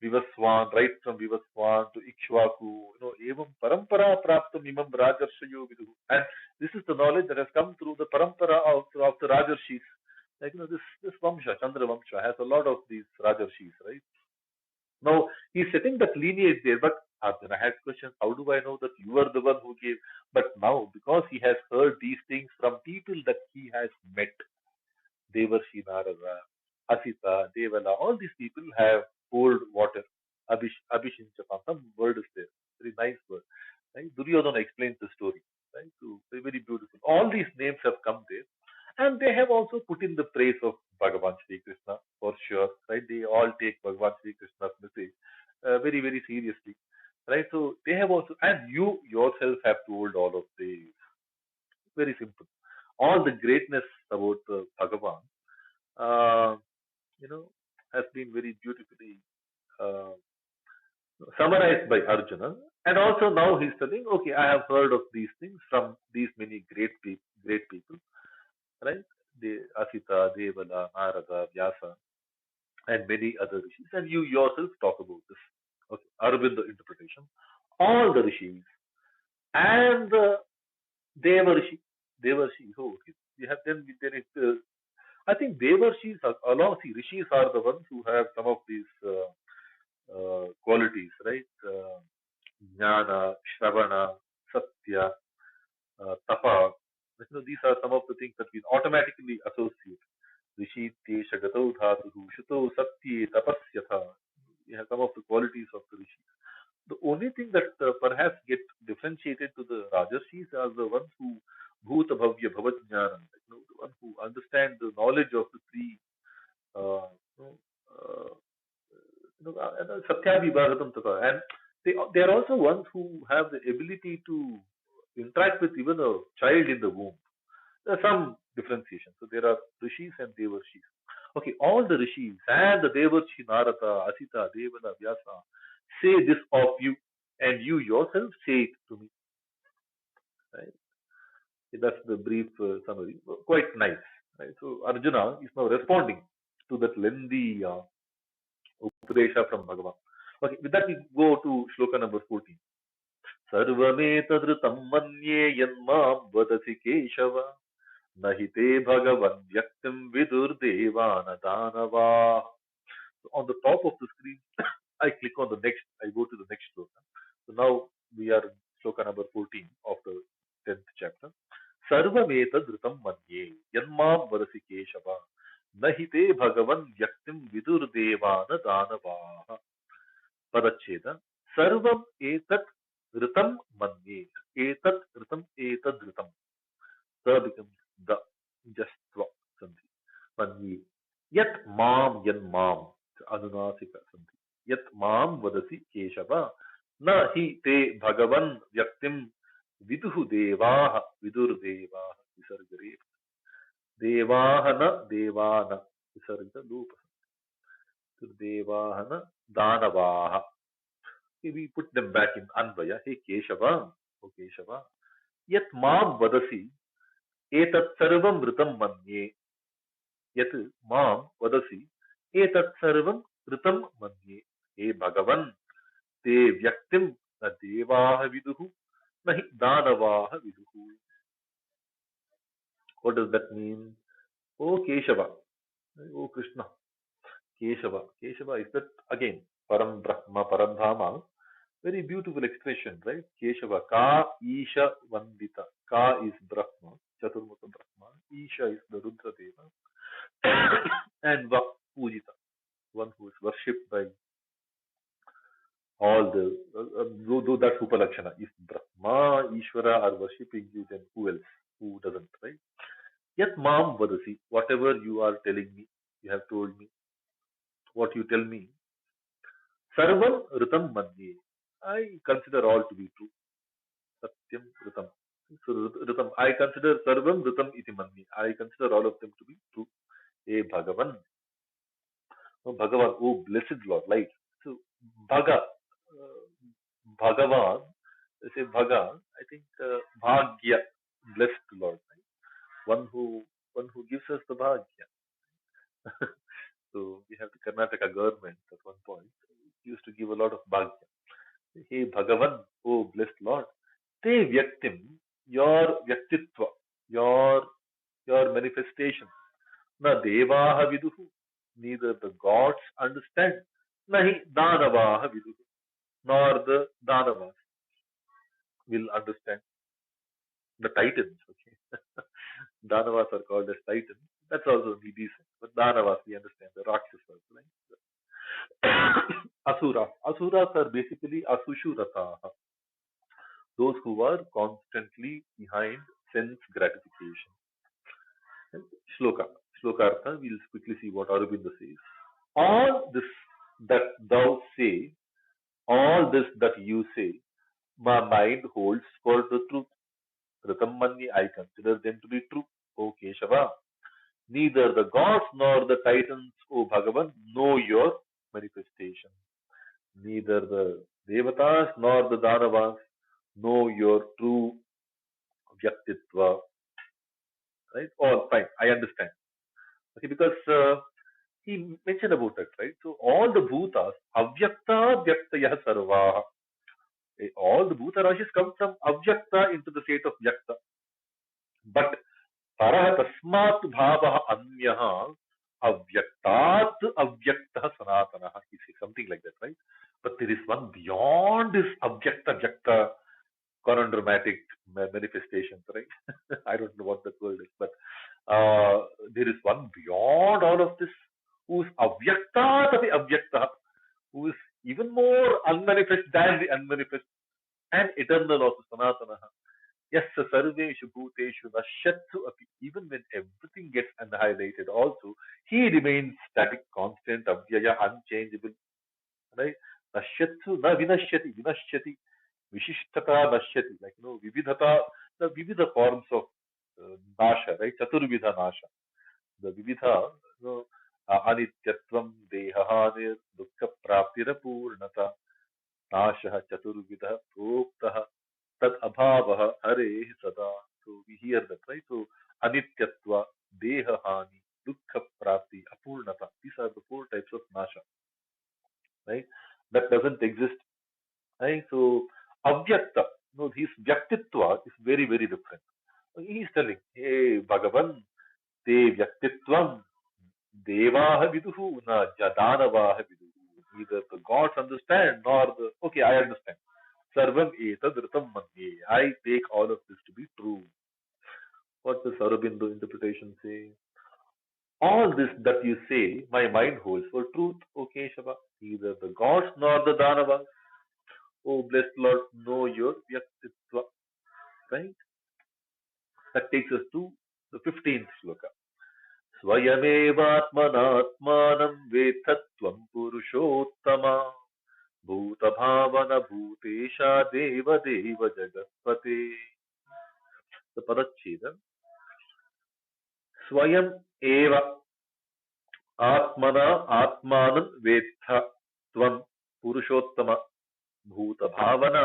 Vivaswan, right from Vivaswan to Ikshvaku, evam parampara praptam imam rajarshayo vidu. And this is the knowledge that has come through the parampara of the Rajarshis. Like, this Vamsha, Chandra Vamsha, has a lot of these Rajarshis, right? Now, he's setting that lineage there, but Arjuna had questions. How do I know that you are the one who gave? But now, because he has heard these things from people that he has met, Devarshi Narada, Asita, Devala, all these people have poured water. Abhishinchapam, some word is there. Very nice word. Right? Duryodhana explains the story. Right? So, very, very beautiful. All these names have come there. And they have also put in the praise of Bhagavan Sri Krishna, for sure. Right? They all take Bhagavan Sri Krishna's message very, very seriously. Right? So they have also, and you yourself have told all of these. Very simple. All the greatness about Bhagavan, uh, you know, has been very beautifully uh, summarized by Arjuna. And also now he's telling, okay, I have heard of these things from these many great people, right? The Asita, Devala, Narada, Vyasa, and many other rishis. And you yourself talk about this. Okay, Arvinda interpretation. All the rishis and the Devarshi. Devarshi. Oh, okay. We have then there is I think Devarshis are along. See, rishis are the ones who have some of these qualities, right? Jnana, Shravana, Satya, Tapa. These are some of the things that we automatically associate. Rishi, Tesha, Gatau, Dhatuhu, Shuto, Satye, Tapasyatha. We have some of the qualities of the rishis. The only thing that perhaps get differentiated to the Rajarshis are the ones who Bhuta Bhavya Bhavajnanam, the one who understand the knowledge of the three, uh, you know, uh, Satya Vibhagatam Tata. And they are also ones who have the ability to interact with even a child in the womb. There are some differentiation. So there are rishis and devarshis. Okay, all the rishis and the devarshi Narada, Asita, Devala, Vyasa say this of you, and you yourself say it to me. Right? That's the brief summary. Quite nice. Right? So Arjuna is now responding to that lengthy Upadesha from Bhagavan. Okay, with that we go to shloka number 14. सर्वमेतदृतं मन्ये यन्मां वदसि केशव न हि ते भगवन् व्यक्तिं विदुर्देवानदानवाः. So on the top of the screen, I click on the next, I go to the next shloka. So now we are in shloka number 14 of the 10th chapter. Sarvametad Ritam Manye Yanmam Varasi Keshava Nahite Bhagavan Vyaktim Vidur Devana Danavaha. Padacheda Sarvam Etat Ritam Manye. Etat Ritam Etad Ritam. The becomes the Jastva Sandhi. Manye. Yat Mam Yan Mam. Anunasika Sandhi. Yat Mam Vadasi Keshava. Na hi te Bhagavan Vyaktim Viduhu Devaha. Vidur Devaha. Visargare. Devahana Devana. Visarga Lupa. Devahana Danavaha. We put them back in Anvaya. Hey Keshava. O Keshava. Yat Mam Vadasi. Etat Sarvam Ritam Manye. Yat Mam Vadasi. Etat Sarvam Ritam Manye. Hey Bhagavan. Te Vyaktim na Devaha Viduhu. Nahi Danavaha Viduhu. What does that mean? Oh Keshava. Oh Krishna. Keshava. Keshava is that again Param Brahma, Param Dhama. Very beautiful expression, right? Keshava. Ka Isha Vandita. Ka is Brahma, Chaturmukha Brahma. Isha is the Rudra Deva. And Va Pujita, one who is worshipped by all the, though that's Upalakshana. If Brahma, Ishvara are worshipping you, then who else? Who doesn't, right? Yat Mam Vadasi. Whatever you are telling me, you have told me, what you tell me, Sarvam Ritam Manye. I consider all to be true. Satyam Ritam. So Ritam, I consider Sarvam Ritam iti Manye. I consider all of them to be true. Hey Bhagavan. Oh Bhagavan, oh blessed Lord, light. So Bhaga, Bhagavan, they say Bhaga, I think Bhagya, blessed Lord, right? One who one who gives us the Bhagya. So we have the Karnataka government at one point used to give a lot of Bhagya. Hey Bhagavan, oh blessed Lord, te vyaktim, your vyaktitva, your your manifestation. Na devaha viduhu, neither the gods understand, nahi danavaha viduhu, nor the danavas will understand. The titans, okay. Danavas are called as titans. That's also decent. But Danavas, we understand, the Rakshasas, right? Asuras. Asuras are basically Asushuratah, those who are constantly behind sense gratification. And Shloka. Shlokartha, we'll quickly see what Aurobindo says. All this that thou say, all this that you say, my mind holds for the truth. Ritam Mani, I consider them to be true. O Keshava, neither the gods nor the titans, O Bhagavan, know your manifestation. Neither the Devatas nor the Danavas know your true Vyaktitva. Right? All fine, I understand. Okay, because he mentioned about that, right? So all the bhutas, avyakta vyaktaya sarvaha. All the bhuta rashis come from avyakta into the state of vyakta. But Parah tasmat bhavah anyaha avyaktat avyaktah sanatanaha. He says something like that, right? But there is one beyond this avyakta vyakta conundromatic manifestations, right? I don't know what that word is, but there is one beyond all of this who is avyaktat api avyakta, who is even more unmanifest than the unmanifest and eternal also sanatana. Yes, sarveshu bhuteshu nashyatsu api. Even when everything gets annihilated, also he remains static, constant, avyaya, unchangeable. Right? Nashyatsu na vinashyati, vinashyati, vishishtata nashyati. Like vividhata, the vividha forms of nasha, right? Chaturvidha nasha. The vividha, anityatvam, dehahanir, dukkha praptira purnata, nasha chaturvidha, proktaha. Tat abhavaha hare sada. So we hear that, right? So anityatva, deha hani, dukkha prapti, apurnata. These are the four types of nasha, right? That doesn't exist, right? So avyakta, his vyaktitva is very, very different. He is telling, hey Bhagavan, te vyaktitvam, devaha viduhu, na jadanavaha viduhu. Neither the gods understand nor the, okay, I understand. Sarvam etad ritam manye. I take all of this to be true. What does Aurobindo interpretation say? All this that you say, my mind holds for truth, O Keshava. Neither the gods nor the Danavas, O blessed Lord, know your Vyaktitva. Right? That takes us to the 15th shloka. स्वयमेवात्मनात्मानं वेत्थत्वं Purushottama भूतभावन भूतेशा देवदेव जगत्पते. The Padacheda. Swayam eva atmana atmanam vetha tvam purushottama bhuta bhavana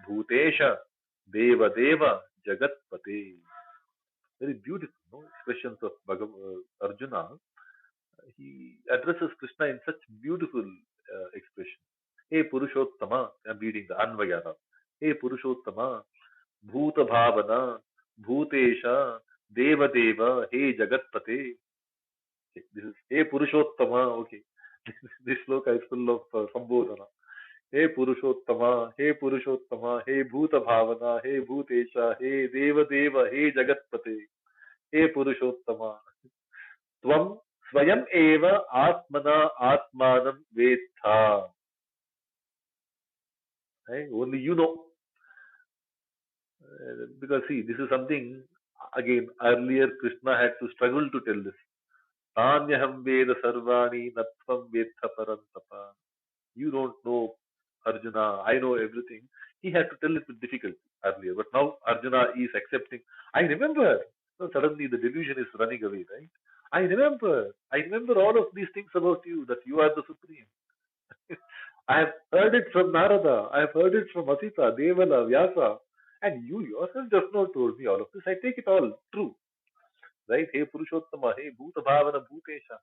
bhutesha deva deva jagatpate. Very beautiful, no? Expressions of Arjuna. He addresses Krishna in such beautiful expression. Hey Purushottama, I'm reading the Anvayana. Hey Purushottama, Bhuta Bhavana, Bhutesha, Deva Deva, Hey Jagatpate. Okay, this is Hey Purushottama. Okay, this sloka is full of Sambodhana. Hey Purushottama, Hey Purushottama, Hey Bhuta Bhavana, Hey Bhutesha, Hey Deva Deva, Hey Jagatpate. Hey Purushottama. Tvam Swayam Eva Atmana Atmanam Vetha. Right? Only you know. Because see, this is something, again, earlier Krishna had to struggle to tell this. Tanyaham Veda Sarvani Natvam Vetha Parantapa. You don't know Arjuna, I know everything. He had to tell it with difficulty earlier. But now Arjuna is accepting. I remember. So suddenly the delusion is running away, right? I remember all of these things about you, that you are the Supreme. I have heard it from Narada. I have heard it from Asita, Devala, Vyasa. And you yourself just not told me all of this. I take it all true. Right? Hey Purushottama, hey Bhuta Bhavana Bhutesha,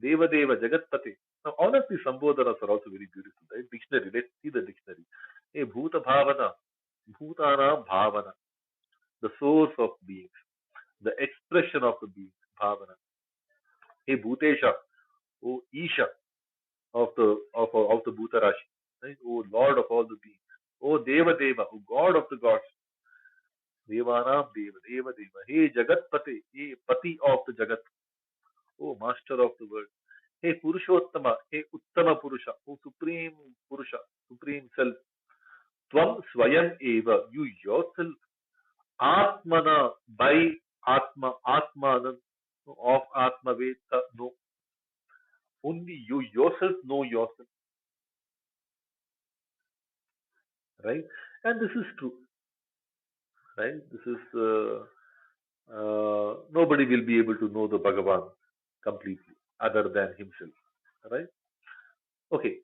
Deva Deva Jagatpate. Now all of these Sambodhanas are also very beautiful. Right? Dictionary, let's see the dictionary. Hey Bhuta Bhavana, Bhutana Bhavana, the source of beings, the expression of the being, Bhavana. Hey Bhutesha, oh Isha of the Bhuta Rashi. Right? Oh Lord of all the beings. Oh Deva Deva, oh God of the gods. Devanam Deva, Deva Deva. Hey Jagatpate, hey Pati of the Jagat. Oh Master of the world. Hey Purushottama, hey Uttama Purusha, oh Supreme Purusha, Supreme Self. Tvam Swayam Eva, you yourself. Atmana, by Atma, Atmanam, of Atma Veta, no. Only you yourself know yourself. Right? And this is true. Right? This is nobody will be able to know the Bhagavan completely other than himself. Right? Okay.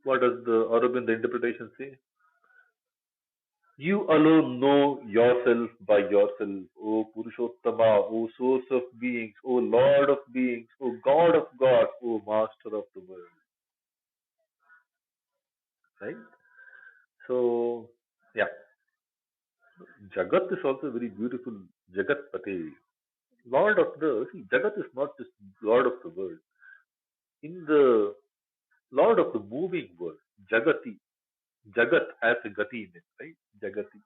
What does the Aurobind interpretation say? You alone know yourself by yourself, O Purushottama, O source of beings, O Lord of beings, O God of gods, O Master of the world. Right? So, yeah. Jagat is also very beautiful. Jagatpate. Lord of the, see, Jagat is not just Lord of the world. In the Lord of the moving world, Jagati, Jagat has a gati in it, right? Jagati.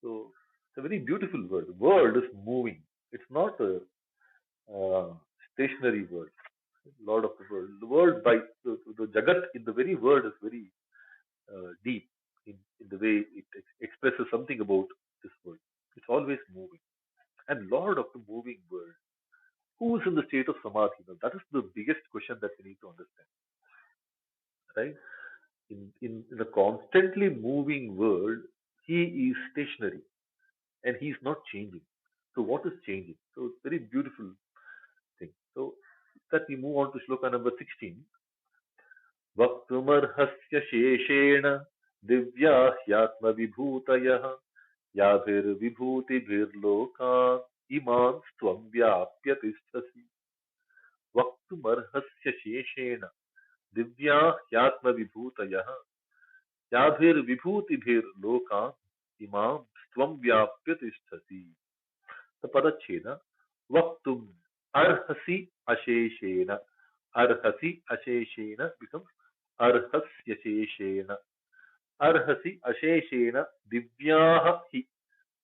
So it's a very beautiful word. The world is moving. It's not a stationary word. Lord of the world. The word by the Jagat in the very word is very deep in the way it expresses something about this world. It's always moving. And Lord of the moving world. Who is in the state of samadhi? Now, that is the biggest question that we need to understand. Right? In a constantly moving world, he is stationary and he is not changing. So what is changing? So it's very beautiful thing. So that we move on to shloka number 16. Vaktumarhasya sheshena divya hyatma vibhutayah yadhir vibhuti bhirloka iman stvam vyapya tisthasi. Vaktumarhasya sheshena divya hyatma vibhutayah yadhir vibhuti bhirloka imam stvam vyapya tisthasi. The Padachena Vaktum Arhasi Asheshena. Arhasi Asheshena becomes Arhasya Sheshena. arhasi asheshena divyaha hi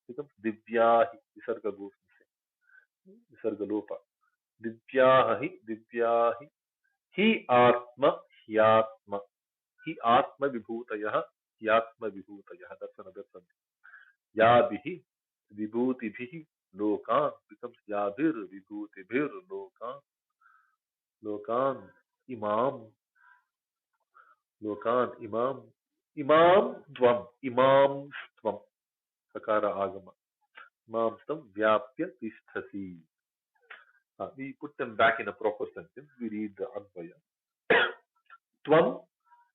becomes divyahi. Visarga goes missing. Visarga lopa. Divyahi hi atma hyatma hi atma vibhutayah hyatma vibhutayah. That's another something. Yabhihi vibhutibhihi lokan becomes yabhir vibhutibhir lokan imam lokan imam tvam sakara agama imam tvam vyapya tisthasi. We put them back in a proper sentence. We read the Advaya. Tvam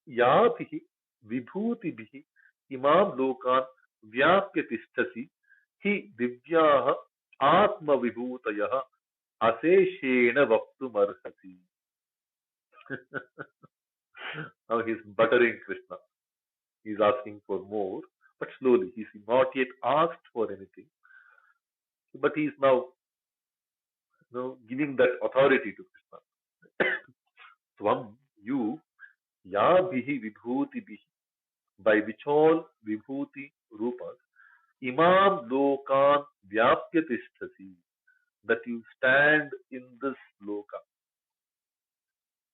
yabhihi vibhutibhihi imam lokan vyapya tisthasi hi divyaha atma vibhutayah aseshena vaktum arhasi. Now he's buttering Krishna. He's asking for more, but slowly. He's not yet asked for anything, but he's now, giving that authority to Krishna. Tvam, you, ya bihi vibhuti bihi, by which all vibhuti rupas, imam lokan vyapya tisthasi, that you stand in this loka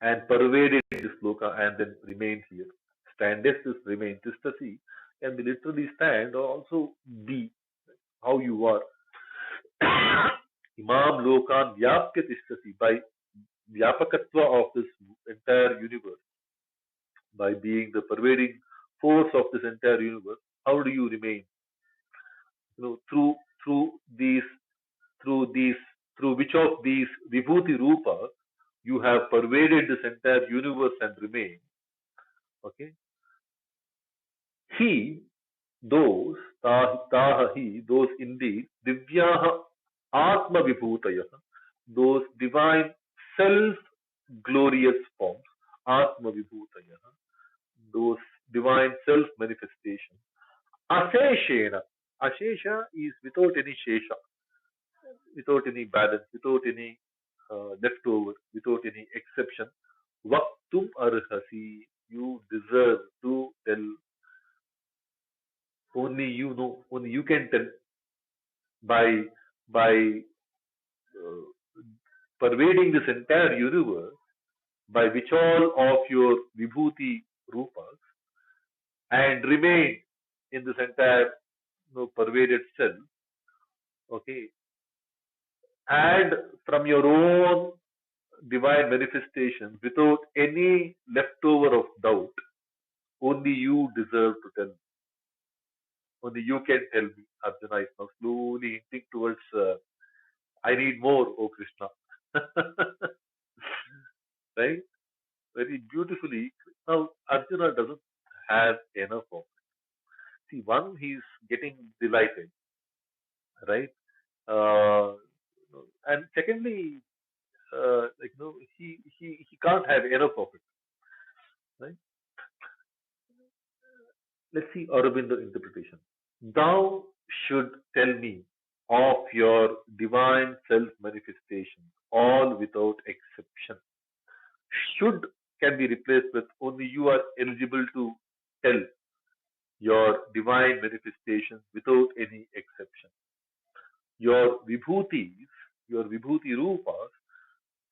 and pervaded this loka and then remain here. Standest is remain. Tisthasi can be literally stand or also be how you are. Imam Lokan Vyapya Tishtasi, by Vyapakatva of this entire universe, by being the pervading force of this entire universe, how do you remain? Through these, through these, through which of these Vibhuti Rupas you have pervaded this entire universe and remain. Okay. He, those, taha he, those indeed, divyaha atma vibhutaya, those divine self-glorious forms, atma vibhutaya, those divine self-manifestations, aseshena, ashesha is without any shesha, without any balance, without any leftover, without any exception, vaktum arhasi, you deserve to tell. Only you know, only you can tell by pervading this entire universe, by which all of your vibhuti rupas and remain in this entire pervaded self, okay, and from your own divine manifestations without any leftover of doubt, only you deserve to tell. Only you can tell me. Arjuna is now slowly hinting towards, I need more, O Krishna. Right? Very beautifully. Now, Arjuna doesn't have enough of it. See, one, he's getting delighted, right? Uh, and secondly, he can't have enough of it, right? Let's see Aurobindo interpretation. Thou should tell me of your divine self manifestation, all without exception. Should can be replaced with only you are eligible to tell your divine manifestations without any exception. Your vibhutis, your vibhuti rupas,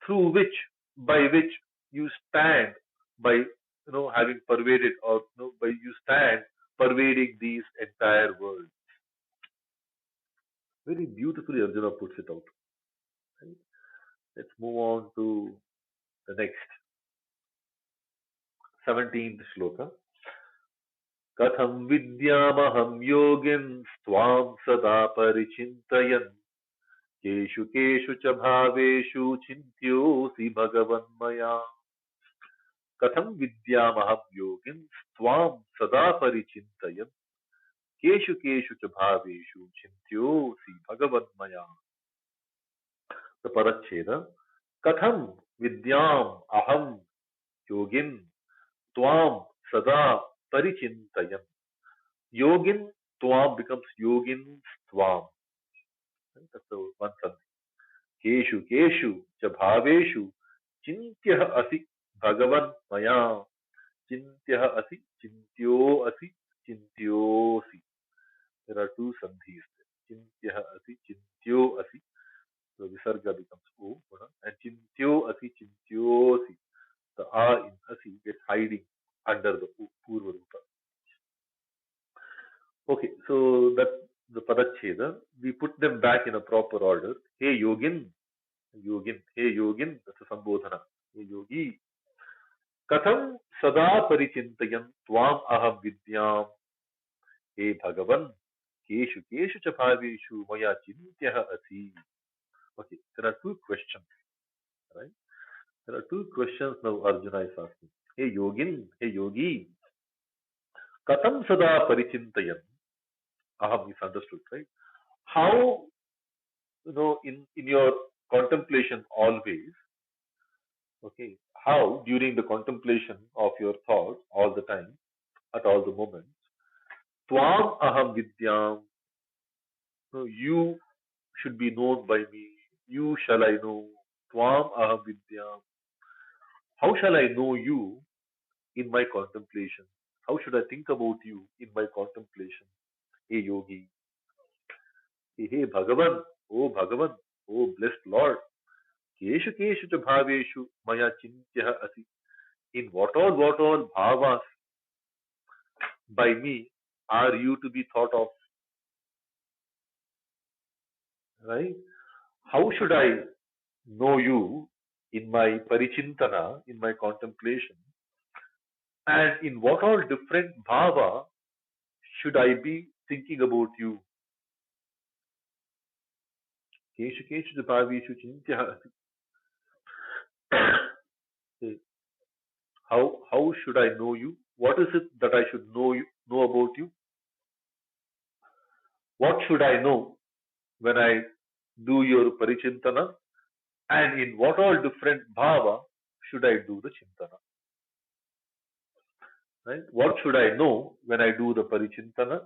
through which, by which you stand, by having pervaded, or by you stand pervading these entire world. Very beautifully Arjuna puts it out. Right? Let's move on to the next 17th shloka. Katham vidyamaham yogin swam sada parichintayan keshu keshu cha bhaveshu chintyosi bhagavan maya. Katham vidyamaham yogin swam sada parichintayan keshu keshu cha bhaveshu chintyosi bhagavan maya. The paracheda. Katham vidyam aham yogin Tvam sada parichintayan. Yogin Tvam becomes Yogin Tvam. Right? That's the one something. Keshu Keshu cha bhaveshu chintya asi bhagavan maya. Chintya asi chintyo asi chintyosi. There are two sandhis there. Chintya asi, chintyo asi. So visarga becomes O. And chintyo asi, chintyosi. The A in asi gets hiding under the Purva Rupa. Okay, so that's the Padacheda. We put them back in a proper order. Hey Yogin, Yogin, hey Yogin, that's a Sambodhana. Hey Yogi, Katham Sada Parichintayan Tvam Aham Vidyam. Hey Bhagavan, Keshu Keshu Chapavishu Maya Chintyaha Asi. Okay, there are two questions, right? There are two questions now Arjuna is asking. Hey Yogin, hey Yogi, Katham Sada Parichintayan. Aham is understood, right? How, in your contemplation always, okay, how during the contemplation of your thoughts all the time, at all the moments, Tvam Aham Vidyam, you should be known by me, you shall I know, Tvam Aham Vidyam. How shall I know you in my contemplation? How should I think about you in my contemplation? Hey Yogi, hey Bhagavan, oh blessed Lord, Keshu Keshu cha bhaveshu maya chintya asi. In what all bhavas by me are you to be thought of, right? How should I know you in my parichintana, in my contemplation, and in what all different bhava should I be thinking about you? Keshu Keshu cha bhaveshu chintya asi. How should I know you? What is it that I should know about you? What should I know when I do your parichintana? And in what all different bhava should I do the chintana? Right? What should I know when I do the parichintana?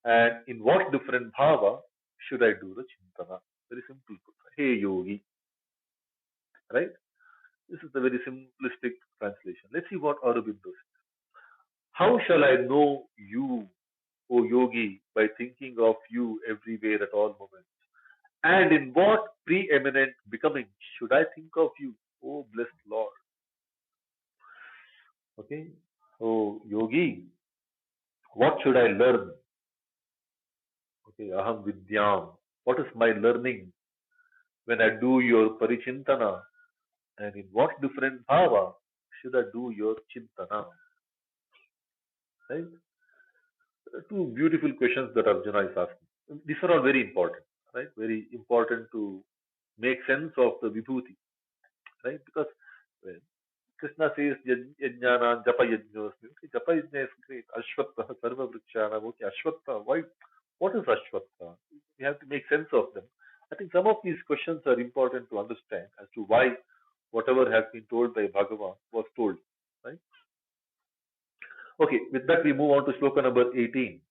And in what different bhava should I do the chintana? Very simple. Hey yogi. Right? This is the very simplistic translation. Let's see what Aurobindo says. How shall I know you, O yogi, by thinking of you everywhere at all moments? And in what preeminent becoming should I think of you, O blessed Lord? Okay. So, yogi, what should I learn? Okay, aham vidyam. What is my learning when I do your parichintana? And in what different bhava should I do your chintana? Right? Two beautiful questions that Arjuna is asking. These are all very important, right? Very important to make sense of the vibhuti, right? Because when Krishna says yajnana japa yajnosmi, okay, japa yajna is great. Ashwatha sarva vrikshana, okay, Ashwatha, why? What is Ashwatha? We have to make sense of them. I think some of these questions are important to understand as to why whatever has been told by Bhagavan was told, right? Okay, with that we move on to shloka number 18.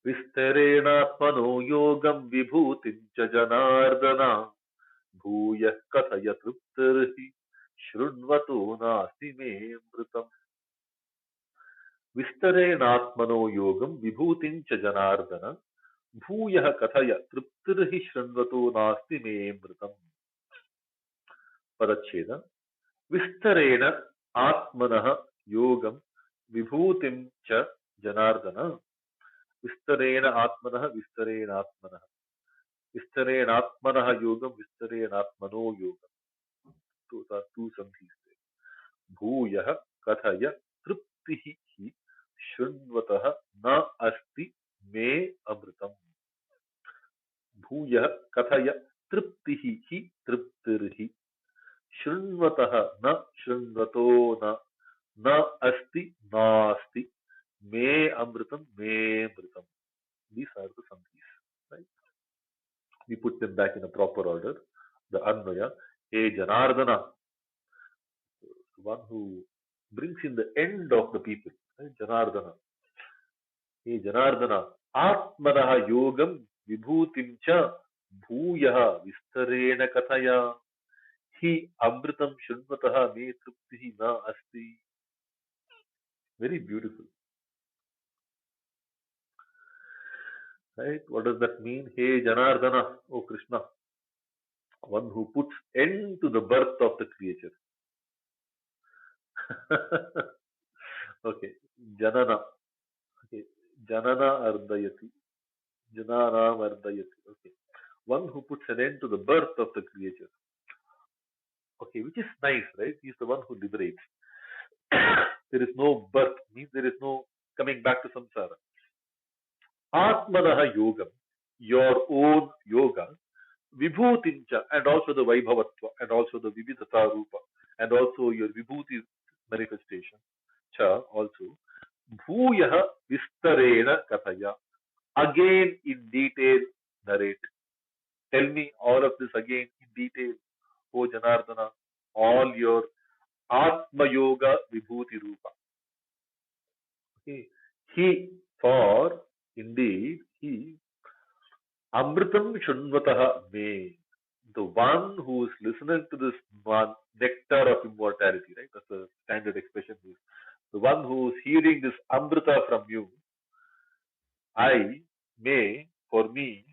विस्तरेणात्मनो योगं विभूतिं च जनार्दन भूयः कथय तृप्तिर्हि शृण्वतो नास्ति मे मृतम् विस्तरेणात्मनो योगं विभूतिं च जनार्दन भूयः कथय तृप्तिर्हि शृण्वतो नास्ति मे मृतम् पदच्छेद विस्तरेण आत्मनः योगं विभूतिं च जनार्दन विस्तरेण आत्मनः विस्तरेणात्मनः योगं विस्तरेणात्मनो योगं टू सन्धिस् भूयः कथय तृप्तिः हि शृण्वतः न अस्ति मे अमृतम् भूयः कथय तृप्तिः हि तृप्तिर्हि शृण्वतः न शृण्वतो न अस्ति नास्ति मे amritam me amritam. These are the sandhis, right? We put them back in a proper order. The Anvaya, Hey Janardana, one who brings in the end of the people, right? Janardana. Hey Janardana, Atmanaha Yogam Vibhutim Cha Bhuyaha Vistarena Kathaya Hi Amritam Shunvataha Me Truptihi Na Asti. Very beautiful. Right? What does that mean? Hey Janardana, oh Krishna, one who puts end to the birth of the creature. Okay, Janana. Okay, Janana Ardayati. Jananam Ardayati. Okay, one who puts an end to the birth of the creature. Okay, which is nice, right? He's the one who liberates. There is no birth, means there is no coming back to samsara. Atmanaha yogam, your own yoga, vibhutincha, and also the vaibhavatva, and also the vividhata rupa, and also your vibhuti manifestation, cha, also, bhuyaha vistarena kathaya, again in detail narrate. Tell me all of this again in detail, O Janardana, all your Atma Yoga Vibhuti Rupa. Okay. He, for indeed, he, Amritam Shunvataha me, the one who is listening to this one nectar of immortality, right? That's a standard expression. The one who is hearing this Amrita from you, I may, for me,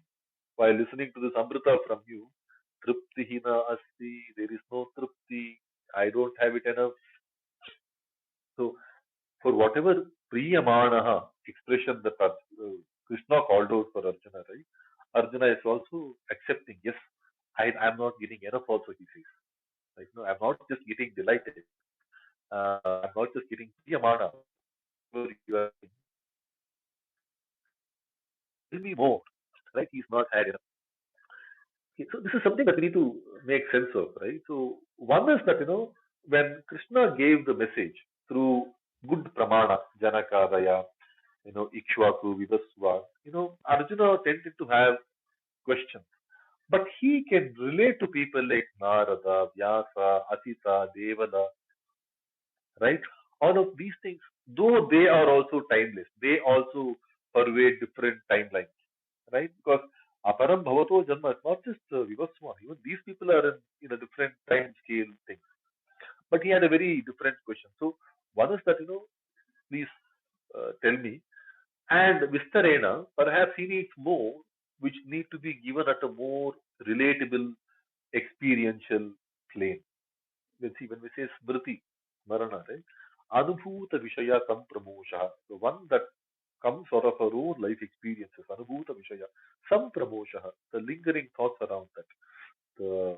while listening to this Amrita from you, Tripti Hina Asti, there is no Tripti, I don't have it enough. So, for whatever Priyamanaha expression that Krishna called out for Arjuna, right? Arjuna is also accepting, yes, I'm not getting enough also, he says. Like, no, I'm not just getting delighted. I'm not just getting Priyamana. You are tell me more, right? He's not had enough. Okay, so this is something that we need to make sense of, right? So one is that, when Krishna gave the message through good pramana, Janakadaya, Ikshvaku, Vivasva, Arjuna tended to have questions. But he can relate to people like Narada, Vyasa, Asita, Devala, right? All of these things, though they are also timeless, they also pervade different timelines, right? Because Aparam Bhavato Janma is not just Vivasva, even these people are in a different time scale thing. But he had a very different question. So one is that, please tell me. And Vistarena, perhaps he needs more, which need to be given at a more relatable, experiential plane. Let's see, when we say Smriti, Marana, right? Anubhuta Vishaya Sampramosha, the one that comes out of our own life experiences, Anubhuta Vishaya, Sampramosha, the lingering thoughts around that, the,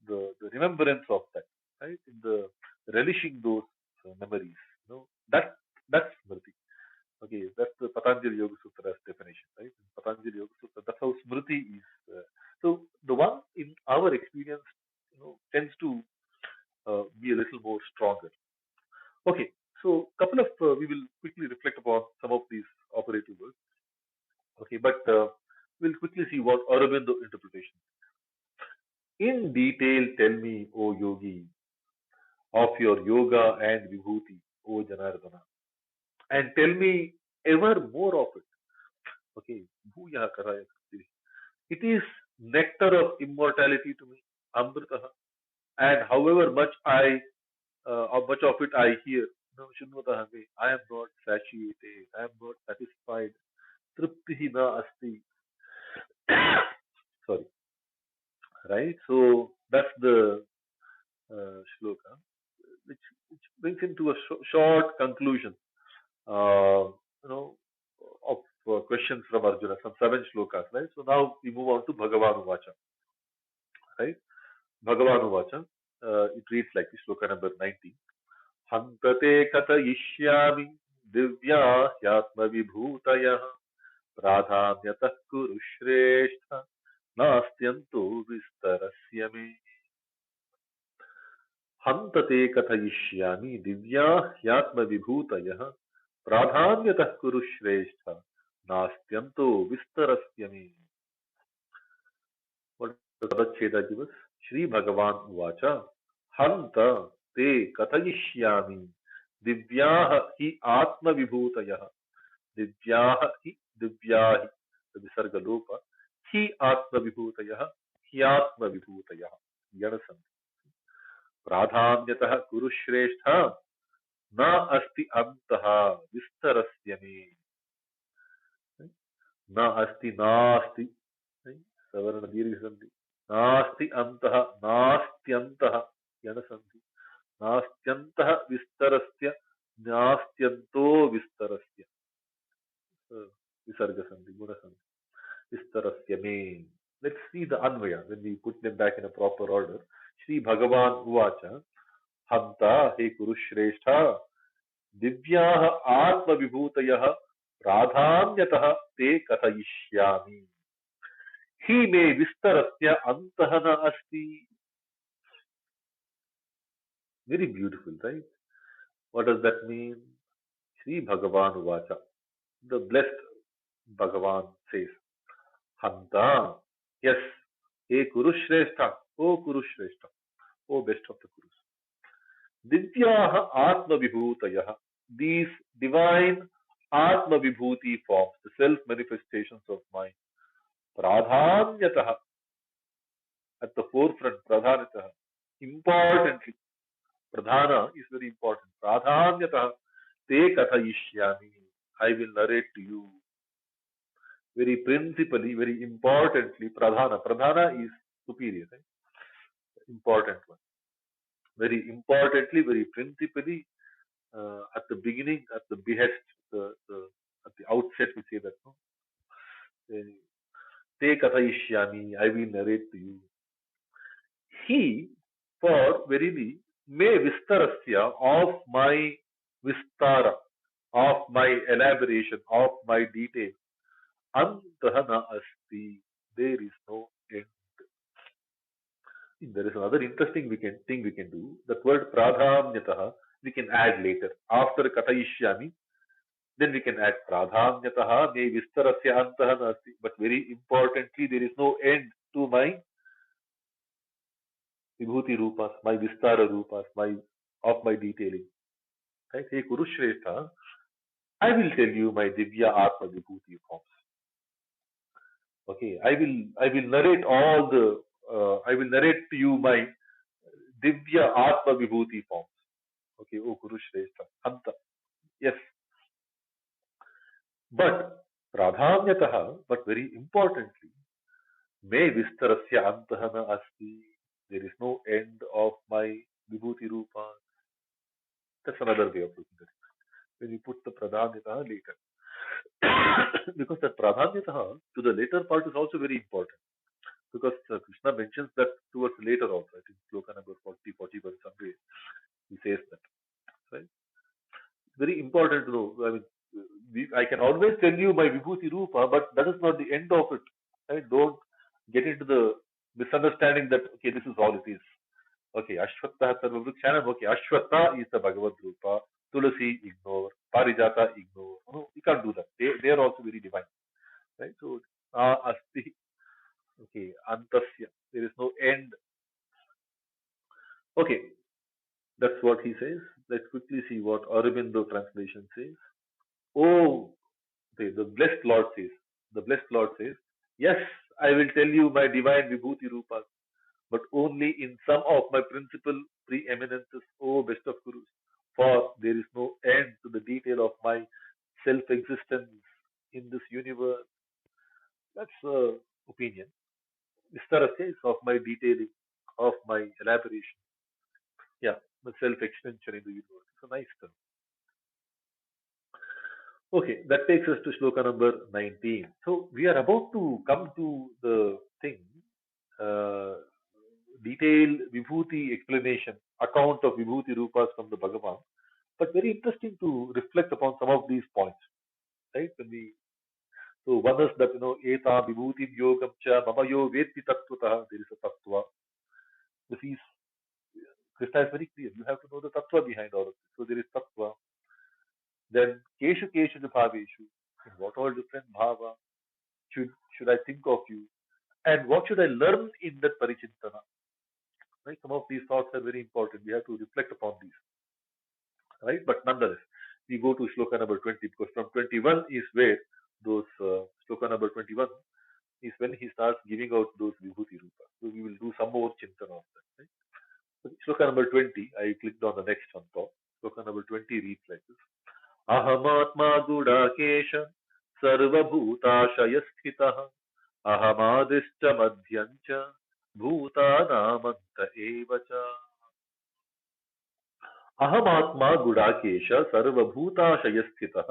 the remembrance of that, right? In the relishing those memories, that's Smriti. Okay, that's the Patanjali Yoga Sutra's definition, right? In Patanjali Yoga Sutra, that's how Smriti is. So the one in our experience, tends to be a little more stronger. Okay, so couple of we will quickly reflect upon some of these operative words. Okay, but we'll quickly see what Aurobindo interpretation. In detail, tell me, O Yogi, of your yoga and vibhuti, O Janardana, and tell me ever more of it. Okay, bhuya karaya. It is nectar of immortality to me, Amritaha. And however much how much of it I hear, Shinvataha, I am not satiated, I am not satisfied. Triptihi na asti. Sorry, right? So that's the shloka, which brings into a short conclusion, uh, you know, of questions from Arjuna, some 7 shlokas, right? So now we move on to Bhagavan Uvacha, right? Bhagavan Uvacha, it reads like this, shloka number 19. Hantate katayishyami divya hyatma vibhutaya pradhamyatah kuru shreshtha nastyanto vistarasya me. Hantate kathayishyami divya hyatma vibhutaya pradhamyatah kuru shreshtha nastyanto vistarasya me. What does Padacheda give us? Shri Bhagavan Uvacha Hanta te kathayishyami divyaha hi atma vibhutaya divyaha hi divyahi the visarga lopa hi atma vibhutaya hyatma vibhutaya yanasan pradhamyatah kuru shreshtha na asti antaha vistarasya me. Na asti nasti. Right? Savarna dirgha sandhi. Nasti antaha nastyantah. Yana sandhi. Nastyantah vistarasya. Nastyanto vistarasya. Visarga sandhi. Guna sandhi. Vistarasya me. Let's see the Anvaya when we put them back in a proper order. Shri Bhagavan Uvacha Hanta He Kurushrestha Divyaha Atma Vibhutayah Pradhamyatah Te Kathayishyami. He me Vistarasya Antahana Asti. Very beautiful, right? What does that mean? Shri Bhagavan Uvacha. The blessed Bhagavan says, Hanta. Yes. He Kurushrestha. O Kurushrestha. O best of the Kurus. Divyaha Atma Vibhutayah. These divine Atma Vibhuti forms, the self manifestations of mind. Pradhanyataha, at the forefront, Pradhanataha. Importantly, Pradhana is very important. Pradhanyataha, Te Kathayishyami. I will narrate to you. Very principally, very importantly, Pradhana. Pradhana is superior, right? Important one. Very importantly, very principally, at the beginning, at the behest, at the outset, we say that, no? Te kathayishyami, I will narrate to you. He, for verily, may vistarasya of my vistara, of my elaboration, of my detail, antaha na asti, there is no end. There is another interesting thing we can do. That word pradhamyataha, we can add later. After kathayishyami, then we can add pradhamyataha me vistarasya antaha nasti. But very importantly, there is no end to my vibhuti rupas, my vistara rupas, my detailing. Right? Hey Kurushrestha, I will tell you my divya atma vibhuti forms. Okay, I will narrate all the I will narrate to you my divya atma vibhuti forms. Okay, O Kurushrestha, Anta. Yes, but pradhamyataha, but very importantly, may vistarasya antahana asti. There is no end of my vibhuti rupa. That's another way of looking at it. When you put the pradhamyataha later. Because that pradhamyataha to the later part is also very important. Because Krishna mentions that towards later also. I think sloka number 40, 41 somewhere. He says that. Right? Very important to know. I mean, I can always tell you my vibhuti rupa, but that is not the end of it. Right? Don't get into the misunderstanding that okay, this is all it is. Okay, Ashwattha Sarvavrukshanam. Okay, Ashwattha is the Bhagavad Rupa. Tulasi ignore. Parijata ignore. No, you can't do that. They are also very divine. Right? So asti. Okay, antasya. There is no end. Okay, that's what he says. Let's quickly see what Aurobindo translation says. Oh, okay, the blessed Lord says. The blessed Lord says, yes, I will tell you my divine vibhuti rupas, but only in some of my principal preeminences, O best of Gurus. For there is no end to the detail of my self-existence in this universe. That's opinion. Vistarasya is of my detailing, of my elaboration. Yeah, the self-extension in the universe. It's a nice term. Okay, that takes us to shloka number 19. So we are about to come to the thing, uh, detailed Vibhuti explanation, account of Vibhuti Rupas from the Bhagavan. But very interesting to reflect upon some of these points, right? So one is that, Eta Vibhuti Yogam Cha Mama Yo Veti Tattvataha, there is a Tattva. This is, Krishna is very clear. You have to know the Tattva behind all of this. So there is Tattva. Then Keshu Keshu Bhaveshu, in what all different bhava should I think of you? And what should I learn in that Parichintana? Right? Some of these thoughts are very important. We have to reflect upon these. Right? But nonetheless, we go to shloka number 20 because from 21 is where those shloka number 21 is when he starts giving out those vibhuti rupas. So we will do some more chintana of that. Right? So shloka number 20, I clicked on the next one top. Shloka number 20 reads like this. Ahamatma Gudakesha सर्वभूताशयस्थितः अहमादिश्च मध्यं च भूतानामन्त एव च। अहमात्मा गुडाकेश सर्वभूताशयस्थितः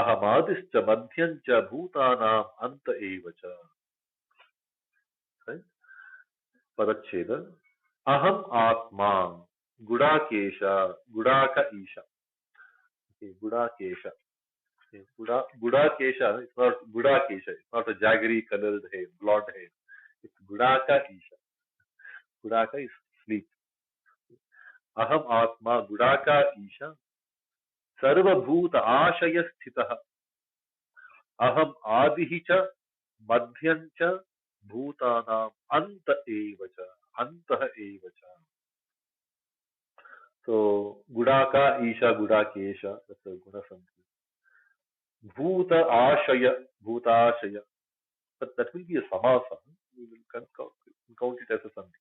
अहमादिश्च मध्यं च भूतानाम् अन्त एव च। Right? पदच्छेद अहम आत्मा Gudakesh गुडाक Isha. Okay, gudakesha. Okay, gudakesha. It's not gudakesha. It's not a jaggery colored hair, blonde hair. It's gudaka isha. Gudaka is sleep. Aham atma gudaka isha. Sarvabhuta ashaya sthitah. Aham adihi cha madhyam cha bhutanam anta eva cha. Antah eva cha. So gudaka isha gudakesha. That's a guna samkhya. Bhuta ashaya. Bhuta ashaya. But that will be a samasa. We will count it as a sandhi.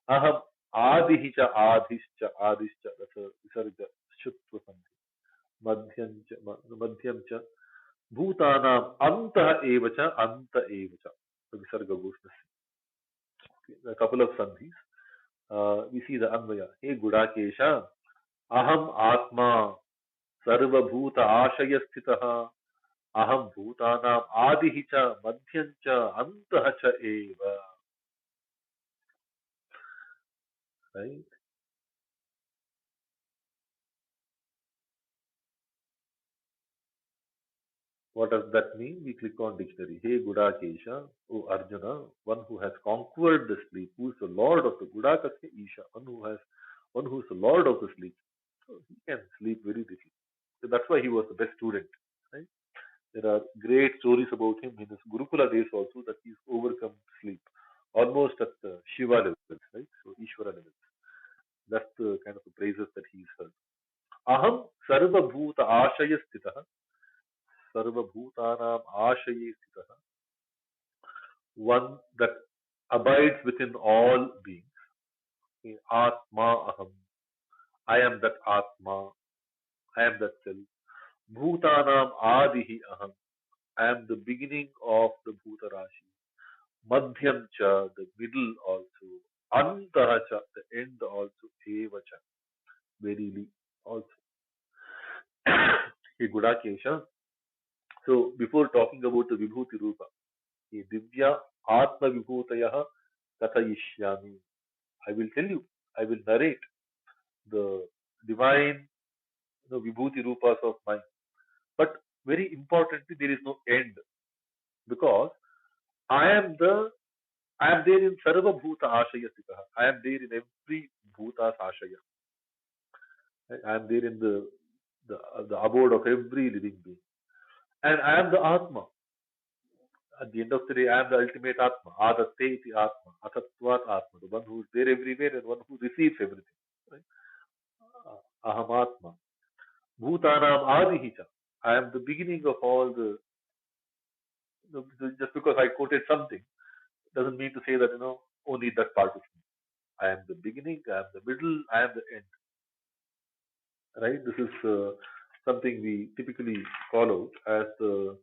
Aham adihicha adhischa adhischa. That's a visarga shutva sandhi. Madhyam cha bhutanam antah evacha anta evacha. The visarga bhushnasya. A couple of sandhis. We see the anvaya. Hey gudakesha. Aham atma sarva bhuta ashaya sthitah. Aham bhutanam adihicha madhyam cha antah cha eva. Right? What does that mean? We click on dictionary. Hey Gudakesha, O Arjuna, one who has conquered the sleep, who is the lord of the Gudakasya Isha, one who is the lord of the sleep. So he can sleep very deeply. So that's why he was the best student. Right? There are great stories about him in his Gurukula days also that he's overcome sleep. Almost at the Shiva levels, right? So Ishvara levels. That's the kind of the praises that he's heard. Aham sarva bhuta ashaya sthitah. Sarva bhutanam ashaye sthitah. One that abides within all beings. Okay, Atma aham. I am that Atma. I am that self. Bhutanam adihi aham. I am the beginning of the Bhuta Rashi. Madhyam cha, the middle also. Antah cha, the end also. Eva cha, verily also. Hey Gudakesha. So before talking about the Vibhuti Rupa, hey Divya Atma Vibhutayah Kathayishyami. I will tell you, I will narrate the divine Vibhuti Rupas of mine. But very importantly, there is no end because I am there in Sarva Bhuta Ashaya Sitaha. I am there in every Bhuta's Ashaya. I am there in the abode of every living being. And I am the Atma. At the end of the day, I am the ultimate Atma. Adatte iti Atma. Atatvat Atma. The one who is there everywhere and one who receives everything. Right? Aham Atma. Bhutanam Adihicha. I am the beginning of all the. Just because I quoted something doesn't mean to say that only that part is me. I am the beginning. I am the middle. I am the end. Right? This is something we typically follow as the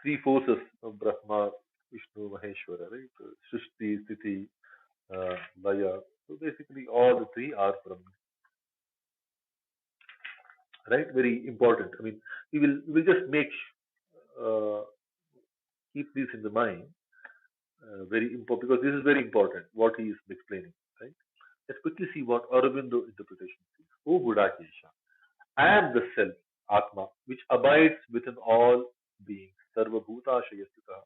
three forces of Brahma, Vishnu, Maheshwara. Right? Srishti, Sthiti, Laya. So basically, all the three are from me. Right? Very important. I mean, we will just keep this in the mind. Very important because this is very important. What he is explaining. Right? Let's quickly see what Aurobindo interpretation is. O Gudakesha, I am the self, Atma, which abides within all beings. Sarva Bhuta Shayasita.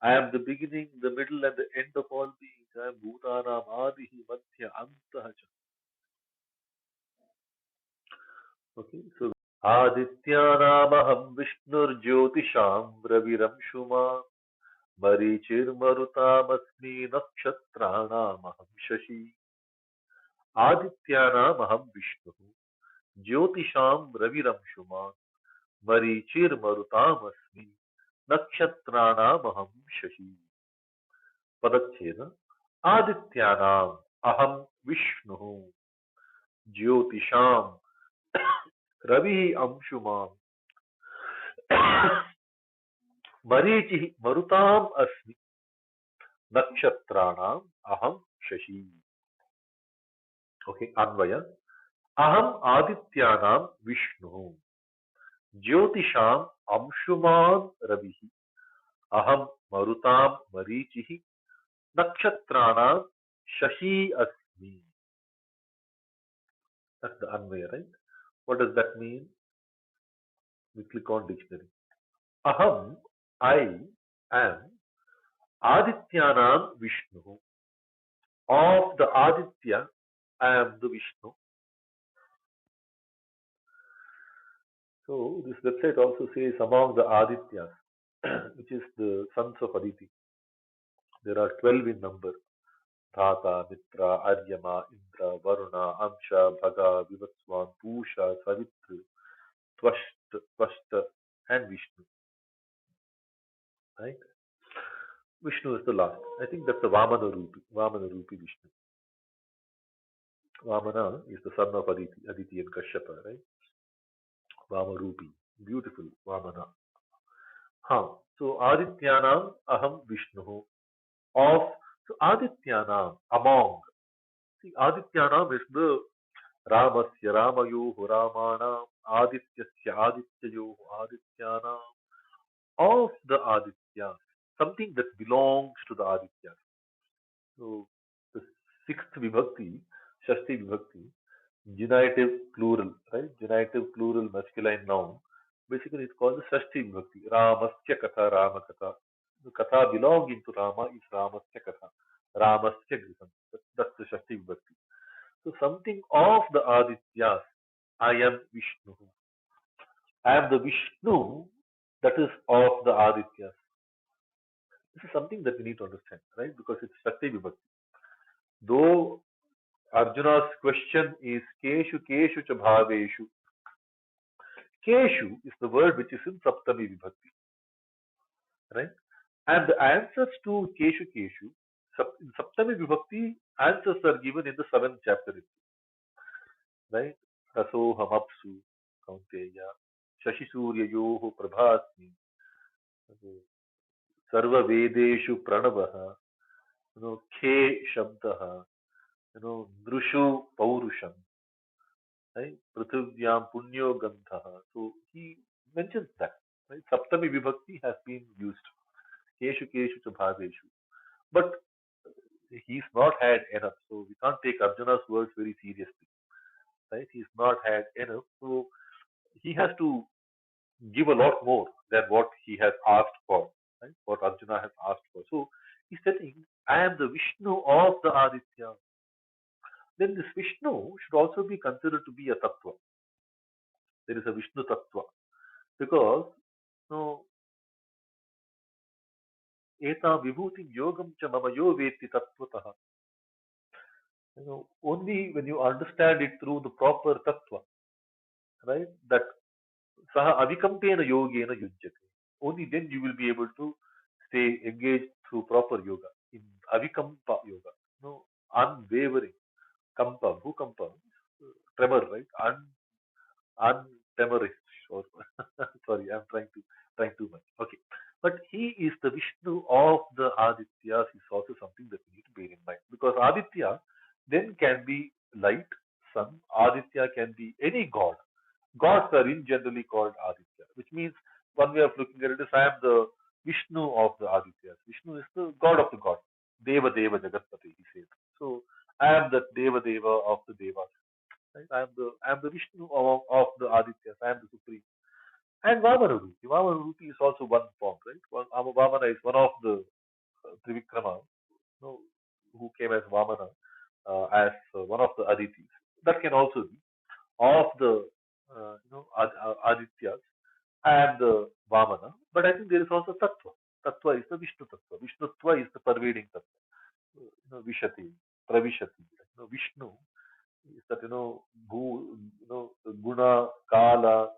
I am the beginning, the middle, and the end of all beings. I am Bhutanam Adihi Madhya Antaha. Okay, so Adityanamaham Vishnur Raviramshuma Marichirmarutamasmi Nakshatranamaham Shashi. Adityanamaham Vishnu Jyotisham Raviramshuma Marichirmarutamasmi Nakshatranamaham Shashi. Padachena Adityanam Aham Vishnu Jyotisham Ravi Amshumam Marichihi Marutam Asmi Nakshatranam Aham Shashi. Okay, Anvaya. Aham Adityanam Vishnu. Jyotisham Amshuman Ravihi. Aham Marutam Marichihi Nakshatranam Shashi Asmi. That's the Anvaya, right? What does that mean? We click on dictionary. Aham, I am Adityanam Vishnu. Of the Aditya, I am the Vishnu. So this website also says among the Adityas, which is the sons of Aditi. There are 12 in number. Dhata, Mitra, Aryama, Indra, Varuna, Amsha, Bhaga, Vivatswan, Pusha, Savitru, Tvashta, and Vishnu. Right? Vishnu is the last. I think that's the Vamana Rupi Vishnu. Vamana is the son of Aditi and Kashyapa, right? Vamarupi. Beautiful Vamana. So Adityanam Aham Vishnu. Of so Adityanam among. See, Adityanam is the Ramasya Ramayo Ramanam Adityasya Adityayo Adityanam. Of the Adityas. Something that belongs to the Adityas. So the sixth vibhakti, Shashti vibhakti, genitive plural, right? Genitive plural masculine noun. Basically, it's called the Shashti vibhakti. Ramasya Katha, Rama Katha. The Katha belonging to Rama is Ramasya Katha. Ramasya Griham. That's the Shashti vibhakti. So something of the Adityas. I am Vishnu. I am the Vishnu that is of the Adityas. This is something that we need to understand, right? Because it's Shakti vibhakti. Though Arjuna's question is Keshu Keshu cha bhaveshu. Keshu is the word which is in Saptami Vibhakti, right? And the answers to Keshu Keshu, in Saptami Vibhakti, answers are given in the seventh chapter, right? Rasoham apsu kaunteya, Shashi Surya yoho prabhasmi, Sarva Vedeshu pranavaha, Khe shabdaha, Nrushu paurusham, right? Prithivyam punyo gandhaha. So he mentions that, right? Saptami Vibhakti has been used. Keshu Keshu cha bhaveshu. But he's not had enough. So we can't take Arjuna's words very seriously. Right? He's not had enough. So he has to give a lot more than what he has asked for. Right? What Arjuna has asked for. So he's telling, I am the Vishnu of the Aditya. Then this Vishnu should also be considered to be a tattva. There is a Vishnu tattva. Because no eta vibhuti yogam cha mama yo veti tattvataha. Only when you understand it through the proper tattva, right? That saha avikampena yogena yujyate. Only then you will be able to stay engaged through proper yoga. In avikampa yoga, unwavering. Kampa, bhukampa, tremor, right? Untremorish. Or sorry, I'm trying too much. Okay, but he is the Vishnu of the Adityas. Is also something that we need to bear in mind because Aditya then can be light, sun. Aditya can be any god. Gods are in generally called Aditya, which means one way of looking at it is I am the Vishnu of the Adityas. Vishnu is the god of the gods. Deva Deva Jagatpati, he says. So I am the Deva Deva of the Devas. Right? I am the Vishnu of the Adityas. I am the supreme. And Vamanarupi. Vamanarupi is also one form, right? Vamana is one of the Trivikrama, who came as Vamana, as one of the Aditis. That can also be of the Adityas and the Vamana. But I think there is also Tattva. Tattva is the Vishnu Tattva. Vishnutva is the pervading Tattva. Vishati, Pravishati. Vishnu is that Guna, Kala,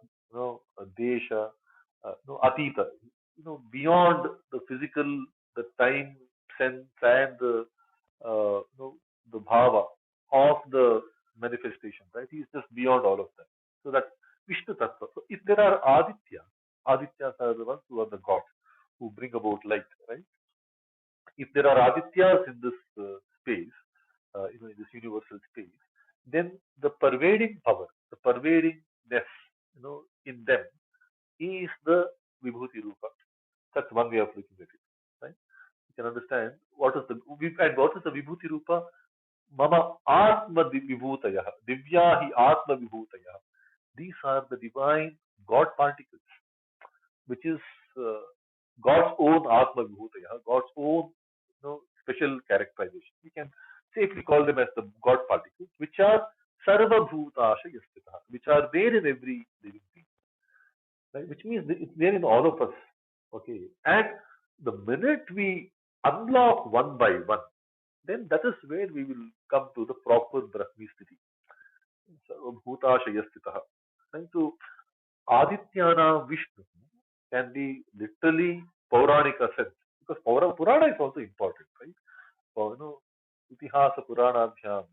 Desha, Atita. Beyond the physical, the time sense, and the bhava of the manifestation, right? He is just beyond all of that. So that Vishnu Tattva. So if there are Aditya, Adityas are the ones who are the gods who bring about light, right? If there are Adityas in this space, in this universal space, then the pervading power, the pervadingness, in them is the Vibhuti Rupa. That's one way of looking at it, right? You can understand what is the Vibhuti Rupa? Mama Atma Vibhutaya, Divya hi Atma Vibhutaya. These are the divine God particles, which is uh, God's own Atma Vibhutaya, God's own special characterization. We can safely call them as the God particles, which are Sarva Bhutasha Yastita, which are there in every living being, right? Which means it's there in all of us. Okay. And the minute we unlock one by one, then that is where we will come to the proper Brahmisthiti. Sarvabhutashayasthitaha. And so Adityana Vishnu can be literally Pauranika sense. Because Purana is also important, right? For Itihasa Puranabhyam,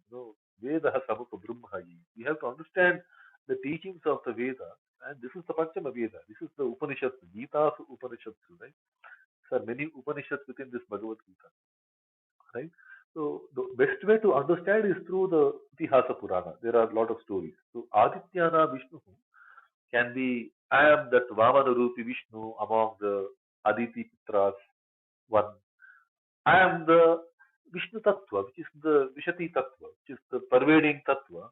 Vedaha Samupa Brahmayi. We have to understand the teachings of the Veda, and this is the Panchama Veda. This is the Upanishads, Gita's Upanishads, right? There are many Upanishads within this Bhagavad-Gita, right? So the best way to understand is through the Itihasa Purana. There are a lot of stories. So Adityana Vishnu can be, I am that Vamana Rupi Vishnu among the Aditi Pitras, one. I am the Vishnu Tattva, which is the Vishati Tattva, which is the pervading Tattva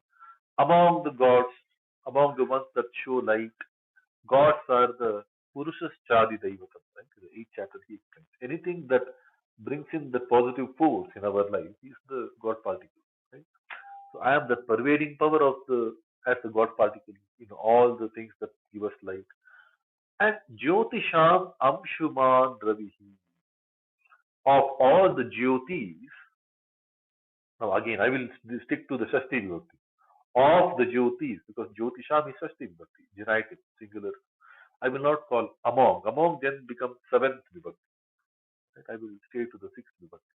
among the gods, among the ones that show light. Gods are the Purushas Chadi Daivatam, right? The eighth chapter he explains. Anything that brings in the positive force in our life is the God particle, right? So I am the pervading power of as the God particle in all the things that give us light. And Jyotisham Amshuman Ravihi. Of all the Jyotis, now again I will stick to the Shasti Vibhakti. Of the Jyotis, because Jyotisham is Shasti Vibhakti, genitive, singular. I will not call among. Among then becomes seventh Vibhakti. Right? I will stay to the sixth Vibhakti.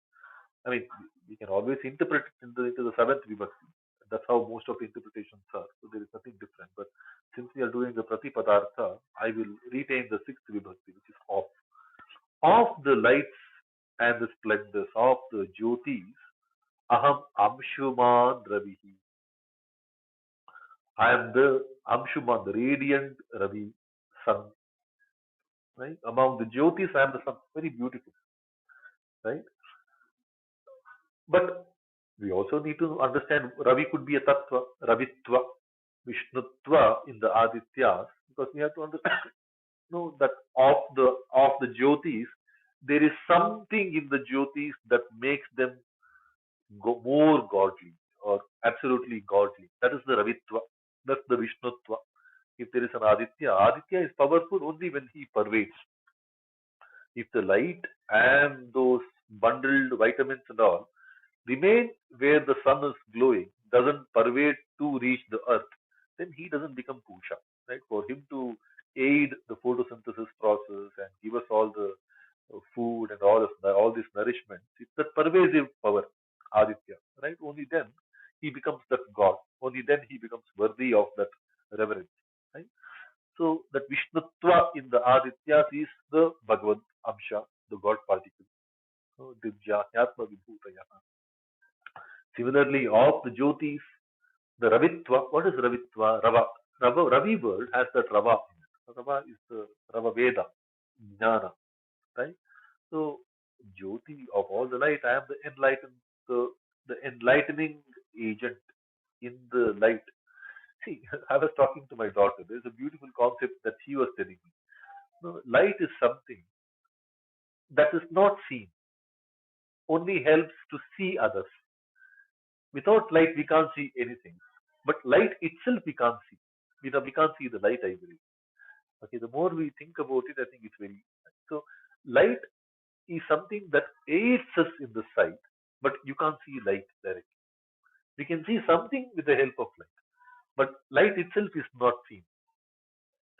I mean, we can always interpret it into the seventh Vibhakti. That's how most of the interpretations are. So there is nothing different. But since we are doing the Pratipadartha, I will retain the sixth Vibhakti, which is of. Of the lights and the splendors of the Jyotis, Aham Amshuman Ravihi. I am the Amshuman, the radiant Ravi, sun. Right? Among the Jyotis, I am the sun. Very beautiful. Right? But we also need to understand Ravi could be a Tattva, Ravitva, Vishnutva in the Adityas, because we have to understand that of the Jyotis, there is something in the Jyotis that makes them more godly or absolutely godly. That is the Ravitva. That's the Vishnutva. If there is an Aditya, Aditya is powerful only when he pervades. If the light and those bundled vitamins and all remain where the sun is glowing, doesn't pervade to reach the earth, then he doesn't become Pusha. Right? For him to aid the photosynthesis process and give us all the food and all this nourishment, it's that pervasive power, Aditya. Right? Only then he becomes that God. Only then he becomes worthy of that reverence. Right? So that Vishnutva in the Adityas is the Bhagavad Amsha, the God particle. So, Divya Yatma Vibhutaya. Similarly, of the Jyotis, the Ravitva, what is Ravitva? Ravi word has that Rava in it. Rava is the Rava Veda, Jnana, right? So, Jyoti of all the light, I am the enlightening agent in the light. See, I was talking to my daughter. There's a beautiful concept that she was telling me. Light is something that is not seen, only helps to see others. Without light, we can't see anything. But light itself, we can't see. We can't see the light, I believe. Okay, the more we think about it, I think it's very. So, light is something that aids us in the sight, but you can't see light directly. We can see something with the help of light, but light itself is not seen.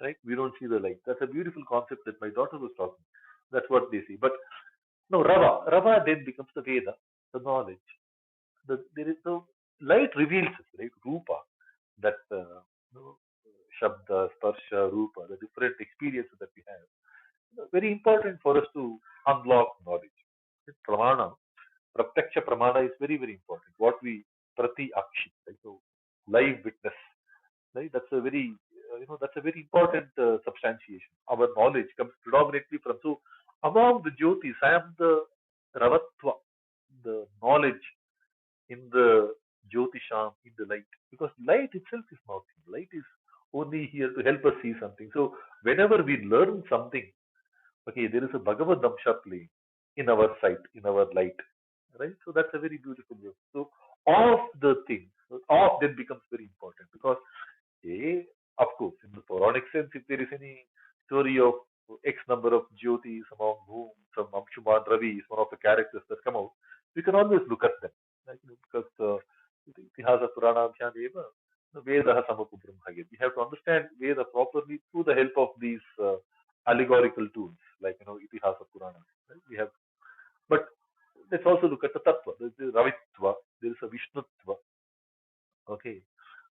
Right? We don't see the light. That's a beautiful concept that my daughter was talking. That's what they see. But no, Rava then becomes the Veda, the knowledge. There is no light reveals us, right? Rupa, that Shabda, Sparsha, Rupa, the different experiences that we have. Very important for us to unlock knowledge. Pramana, Pratyaksha Pramana is very, very important. What we Prati Akshi, right? So live witness, right? That's a very, that's a very important substantiation. Our knowledge comes predominantly from, so among the Jyotis, I am the Ravatva, the knowledge in the Jyotisham, in the light. Because light itself is nothing. Light is only here to help us see something. So whenever we learn something, okay, there is a Bhagavad Damsha play in our sight, in our light, right? So that's a very beautiful way. So all of the things, all of them becomes very important because, of course, in the Puranic sense, if there is any story of X number of Jyotis among whom some Amshuman Ravi is one of the characters that come out, we can always look at them. Like, because Itihasa Purana Dhyadeva, Veda Samapu Brahma. We have to understand Veda properly through the help of these allegorical tools, like Itihasa Purana. Right? We have, but let's also look at the Tattva. There is Ravitva, there is a Vishnutva. Okay,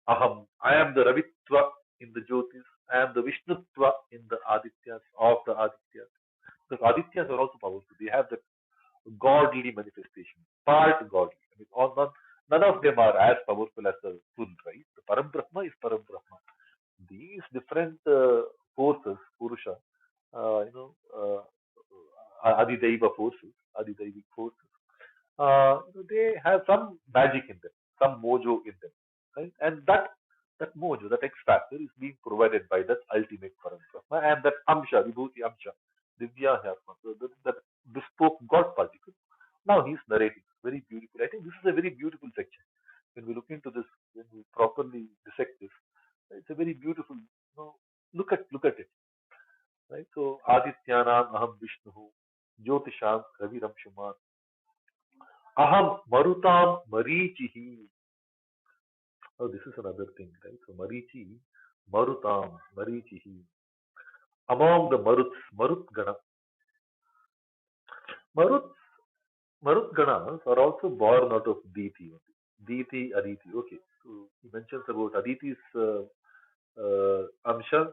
I am the Ravitva in the Jyotis. I am the Vishnutva in the Adityas, of the Adityas. Because Adityas are also powerful. They have the godly manifestation, part godly. I mean, none of them are as powerful as the full, right? The Param Brahma is Param Brahma. These different forces, Purusha, uh, you know, uh, Adidaiva forces, Adidaivic forces, they have some magic in them, some mojo in them, right? And that mojo, that X factor is being provided by that ultimate Parabrahma and that Amsha, Vibhuti Amsha, Divya Atma, so that bespoke God particle. Now he's narrating very beautiful. I think this is a very beautiful section. When we look into this, when we properly dissect this, it's a very beautiful. Look at it, right? So Adityanam Aham Vishnu, Jyotisham Raviram Shuman, Aham Marutam Marichihi. Oh, this is another thing, right? So Marichi, Marutam, Marichihi. Among the Maruts, Marut Gana. Marut, Marut Ganas are also born out of Diti. Diti, Aditi. Okay. So he mentions about Aditi's Amsha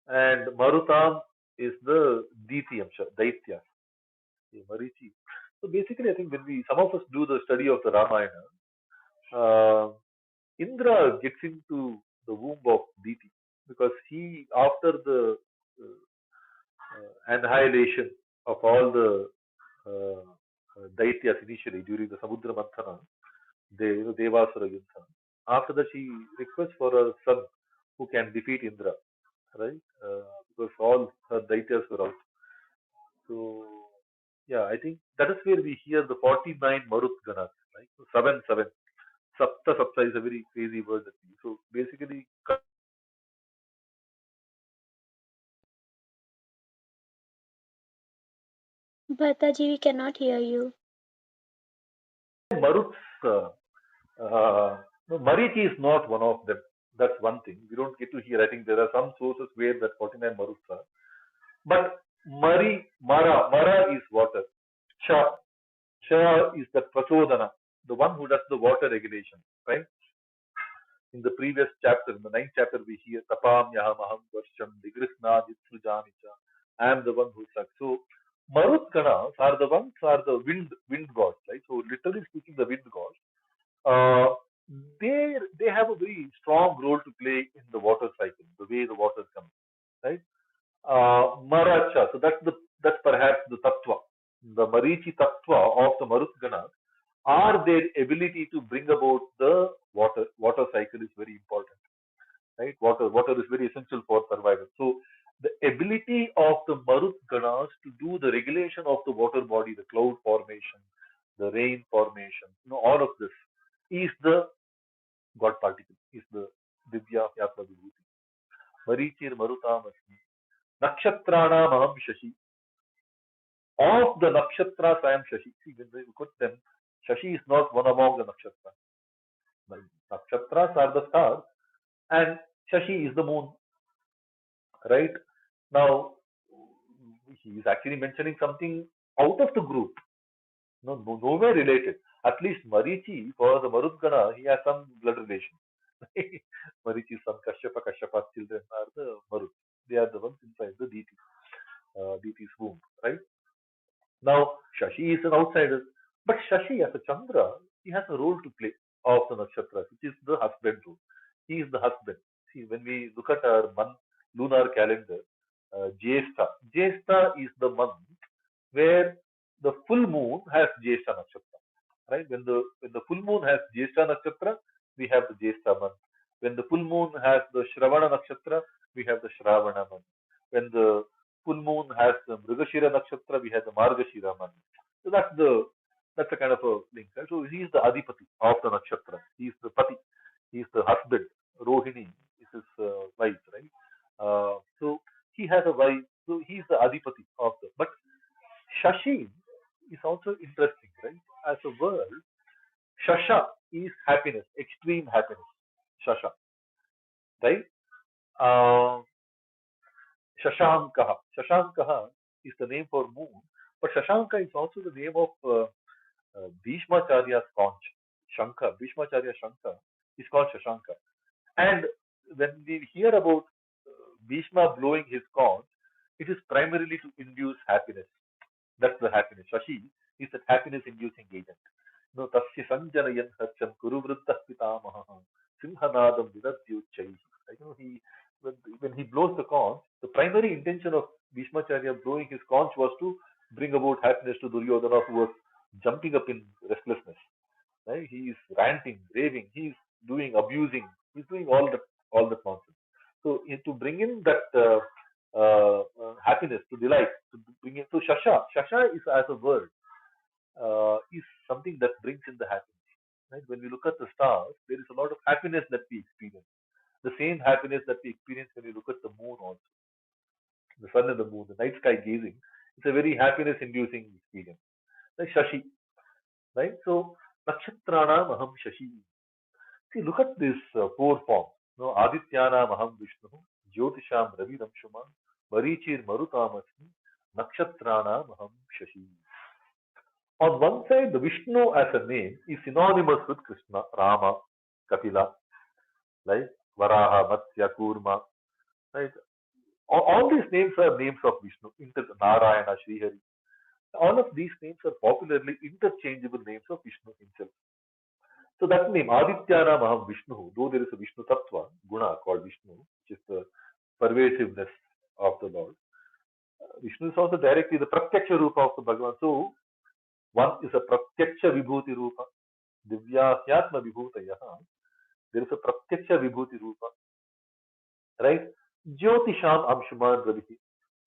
and Marutam is the Diti Amsha, Daitya. Okay, Marichi. So basically, I think when some of us do the study of the Ramayana, uh, Indra gets into the womb of Diti because after the annihilation of all the Daityas initially during the Samudra Manthana, Devasura Yuddha. After that, she requests for a son who can defeat Indra, right? Because all her Daityas were out. So, yeah, I think that is where we hear the 49 Marut Ganas, right? So 7, 7. Sapta, Sapta is a very crazy word. So basically, Bhartaji, we cannot hear you. Maruts, no, Marichi is not one of them. That's one thing. We don't get to hear. I think there are some sources where that 49 Maruts are. But Mara is water. Cha is the Prachodana, the one who does the water regulation, right? In the previous chapter, in the ninth chapter, we hear Tapam Yaham Aham Varsham Digrishna Jitsujanicha. I am the one who sucks. So Marut Ganas are the ones are the wind gods, right? So literally speaking, the wind gods. Uh, they have a very strong role to play in the water cycle, the way the water comes, right? Maracha. So that's perhaps the tattva, the Marichi tattva of the Marutgana, are their ability to bring about the water cycle is very important, right? Water is very essential for survival. So the ability of the Marutganas to do the regulation of the water body, the cloud formation, the rain formation, all of this is the God particle, is the Divya Vyapa Vibhuti. Marichir Marutam Asmi. Nakshatranam Aham Shashi. Of the nakshatras, I am Shashi. See, when we put them, Shashi is not one among the nakshatras. The nakshatras are the stars, and Shashi is the moon. Right? Now, he is actually mentioning something out of the group. Nowhere related. At least Marichi, for the Marudgana, he has some blood relation. Marichi's son Kashyapa, Kashyapa's children are the Marut. They are the ones inside the deity's womb, right? Now, Shashi is an outsider, but Shashi as a Chandra, he has a role to play of the nakshatras, which is the husband role. He is the husband. See, when we look at our month, lunar calendar, Jyestha is the month where the full moon has Jyestha nakshatra, right? When the full moon has Jyestha nakshatra, we have the Jyestha month. When the full moon has the Shravana nakshatra, we have the Shravana month. When the full moon has the Mrigashira nakshatra, we have the Margashira month. So that's a kind of a link. Right? So he is the Adipati of the nakshatra. He is the Pati. He is the husband. Rohini is his wife, right? So he has a wife. So he is the Adipati of the. But Shashi is also interesting, right? As a word, Shasha is happiness, extreme happiness. Shasha, right? Uh, Shashankaha. Shashankaha is the name for moon, but Shashanka is also the name of Bhishmacharya's conch. Shankha, Bhishmacharya Shankha is called Shashanka. And when we hear about Bhishma blowing his conch, it is primarily to induce happiness. That's the happiness. Shashi is that happiness inducing agent. No, tasya sanjanayan harcham kuruvruddha pitamaha simhanadam vidadyuchai. When he blows the conch, the primary intention of Bhishmacharya blowing his conch was to bring about happiness to Duryodhana, who was jumping up in restlessness. Right? He is ranting, raving, he is doing abusing, he's doing all that nonsense. So to bring in that happiness, to delight, to bring in. So Shasha is as a word is something that brings in the happiness. Right? When we look at the stars, there is a lot of happiness that we experience. The same happiness that we experience when we look at the moon also. The sun and the moon, the night sky gazing. It's a very happiness-inducing experience. Like Shashi, right? So Nakshatranam Aham Shashi. See, look at this four forms. No, Adityanam Aham Vishnu, Jyotisham Ravi Ramshuma, Marichir Marutamasmi, Nakshatranam Aham Shashi. On one side, the Vishnu as a name is synonymous with Krishna, Rama, Kapila, like Varaha, Matsya, Kurma, right? All these names are names of Vishnu, Narayana, Srihari. All of these names are popularly interchangeable names of Vishnu himself. So that name, Adityanam Aham Vishnu, though there is a Vishnu Tattva, Guna called Vishnu, which is the pervasiveness of the Lord. Vishnu is also directly the Pratyaksha Rupa of the Bhagavan. So one is a Pratyaksha Vibhuti Rupa, Divyahyatma Vibhutayaha. There is a Pratyaksha Vibhuti Rupa, right? Jyotisham Amshuman Ravi.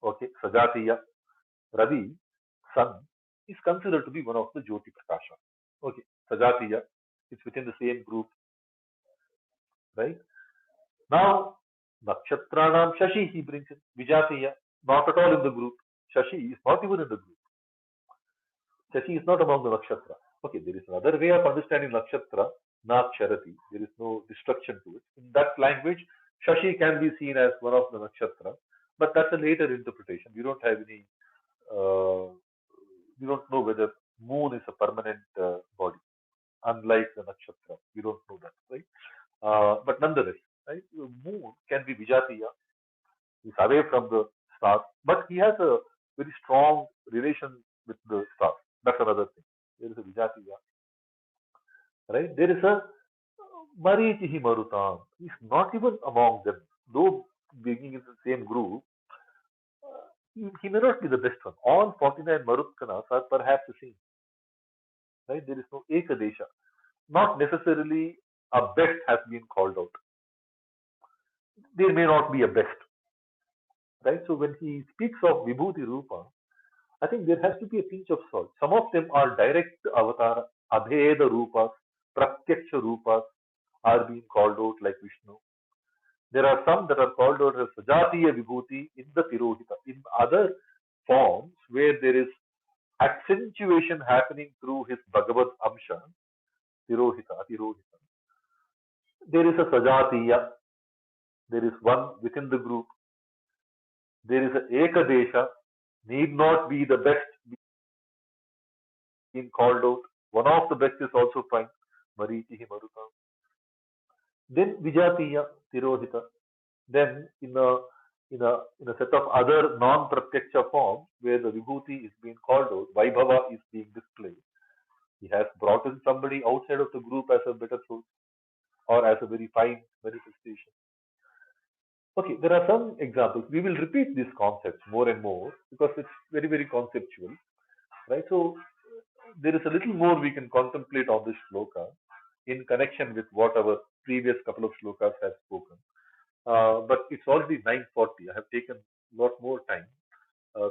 Okay, Sajatiya. Ravi, sun, is considered to be one of the Jyoti Prakasha. Okay, Sajatiya. It's within the same group, right? Now, Nakshatranam Shashi he brings in Vijatiya, not at all in the group. Shashi is not even in the group. Shashi is not among the Nakshatra. Okay, there is another way of understanding Nakshatra, Naksharati. There is no destruction to it. In that language, Shashi can be seen as one of the Nakshatra, but that's a later interpretation. We don't have any, we don't know whether moon is a permanent body, unlike the Nakshatra. We don't know that, right? But nonetheless, right, moon can be Vijatiya. He's away from the stars, but he has a very strong relation with the stars. That's another thing. There is a Vijatiya, right? There is a Marichihi Marutam. He's not even among them. Though being in the same group, he may not be the best one. All 49 Marutkanas are perhaps the same, right? There is no Ekadesha. Not necessarily a best has been called out. There may not be a best, right? So when he speaks of Vibhuti Rupa, I think there has to be a pinch of salt. Some of them are direct avatar, Abheda Rupas, Pratyaksha Rupas are being called out like Vishnu. There are some that are called out as Sajatiya Vibhuti in the Tirohita. In other forms where there is accentuation happening through his Bhagavad Amsha, Tirohita, Atirohita. There is a Sajatiya, there is one within the group. There is an Ekadesha, need not be the best being called out. One of the best is also fine. Marichihi Marutam. Then Vijatiya, Tirohita. Then in a set of other non-pratyaksha forms where the Vibhuti is being called out, Vaibhava is being displayed. He has brought in somebody outside of the group as a better source or as a very fine manifestation. Okay, there are some examples. We will repeat these concepts more and more because it's very, very conceptual, right? So there is a little more we can contemplate on this shloka in connection with what our previous couple of shlokas have spoken. But it's already 9:40. I have taken a lot more time.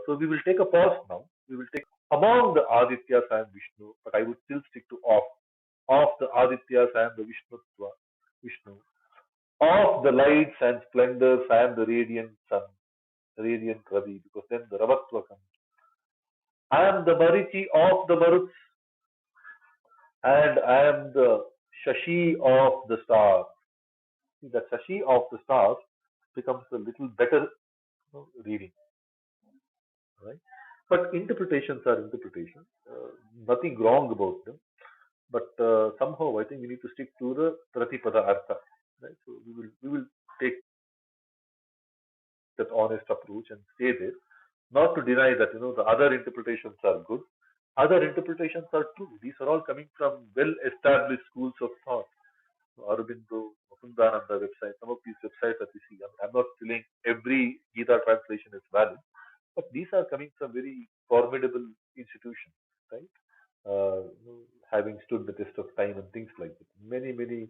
So we will take a pause now. We will take among the Adityas and Vishnu, but I would still stick to of the Adityas and the Vishnu, of the lights and splendors and the radiant sun, radiant Ravi, because then the Ravatva comes. I am the Marichi of the Maruts, and I am the Shashi of the stars. See, that Shashi of the stars becomes a little better reading, right? But interpretations are interpretations. Nothing wrong about them. But somehow I think we need to stick to the Pratipada Artha. Right? So we will take that honest approach and stay there. Not to deny that the other interpretations are good. Other interpretations are true. These are all coming from well-established schools of thought. Aurobindo, Mukundananda website, some of these websites that we see. I'm not feeling every Gita translation is valid, but these are coming from very formidable institutions, right? Uh, Having stood the test of time and things like that. Many, many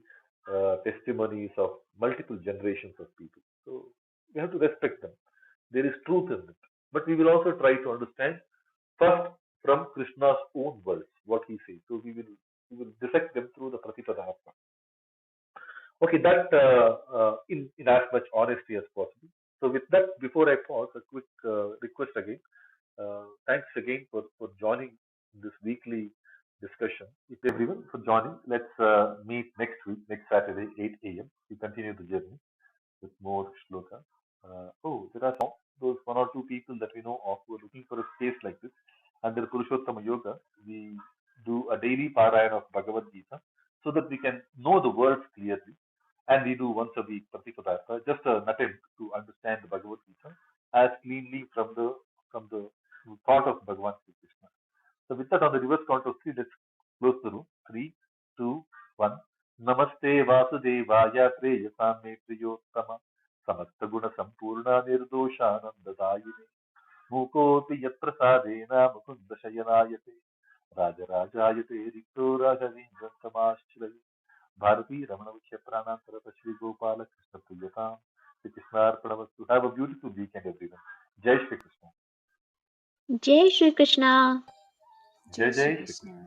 testimonies of multiple generations of people. So we have to respect them. There is truth in it. But we will also try to understand first from Krishna's own words, what he says. So we will dissect them through the Pratipada. Okay, that in as much honesty as possible. So with that, before I pause, a quick request again. Thanks again for joining this weekly discussion. Thank you everyone for joining. Let's meet next week, next Saturday, 8 a.m. We continue the journey with more shloka. There are those one or two people that we know of who are looking for a space like this. Under Purushottama Yoga, we do a daily parayana of Bhagavad-Gita so that we can know the words clearly. And we do once a week Pratipadartha, just an attempt to understand the Bhagavad-Gita as cleanly from the thought of Bhagavan Sri Krishna. So with that, on the reverse count of three, let's close the room. Three, two, one. Namaste Vasudevaya Preyasame Priyottama Samasta Guna Sampurna Nirdoshanandadayine Mukopi Yat Prasadena Mukunda Shayanayate Rajarajayate Rikto Raghavindram Samashraye Bharati Ramana Mukhya Pranantara Shri Gopala Krishna Priyatam Shri Krishna Arpanamastu. Have a beautiful weekend, everyone. Jai Shri Krishna. Jai Shri Krishna. Jai Jai Shri Krishna.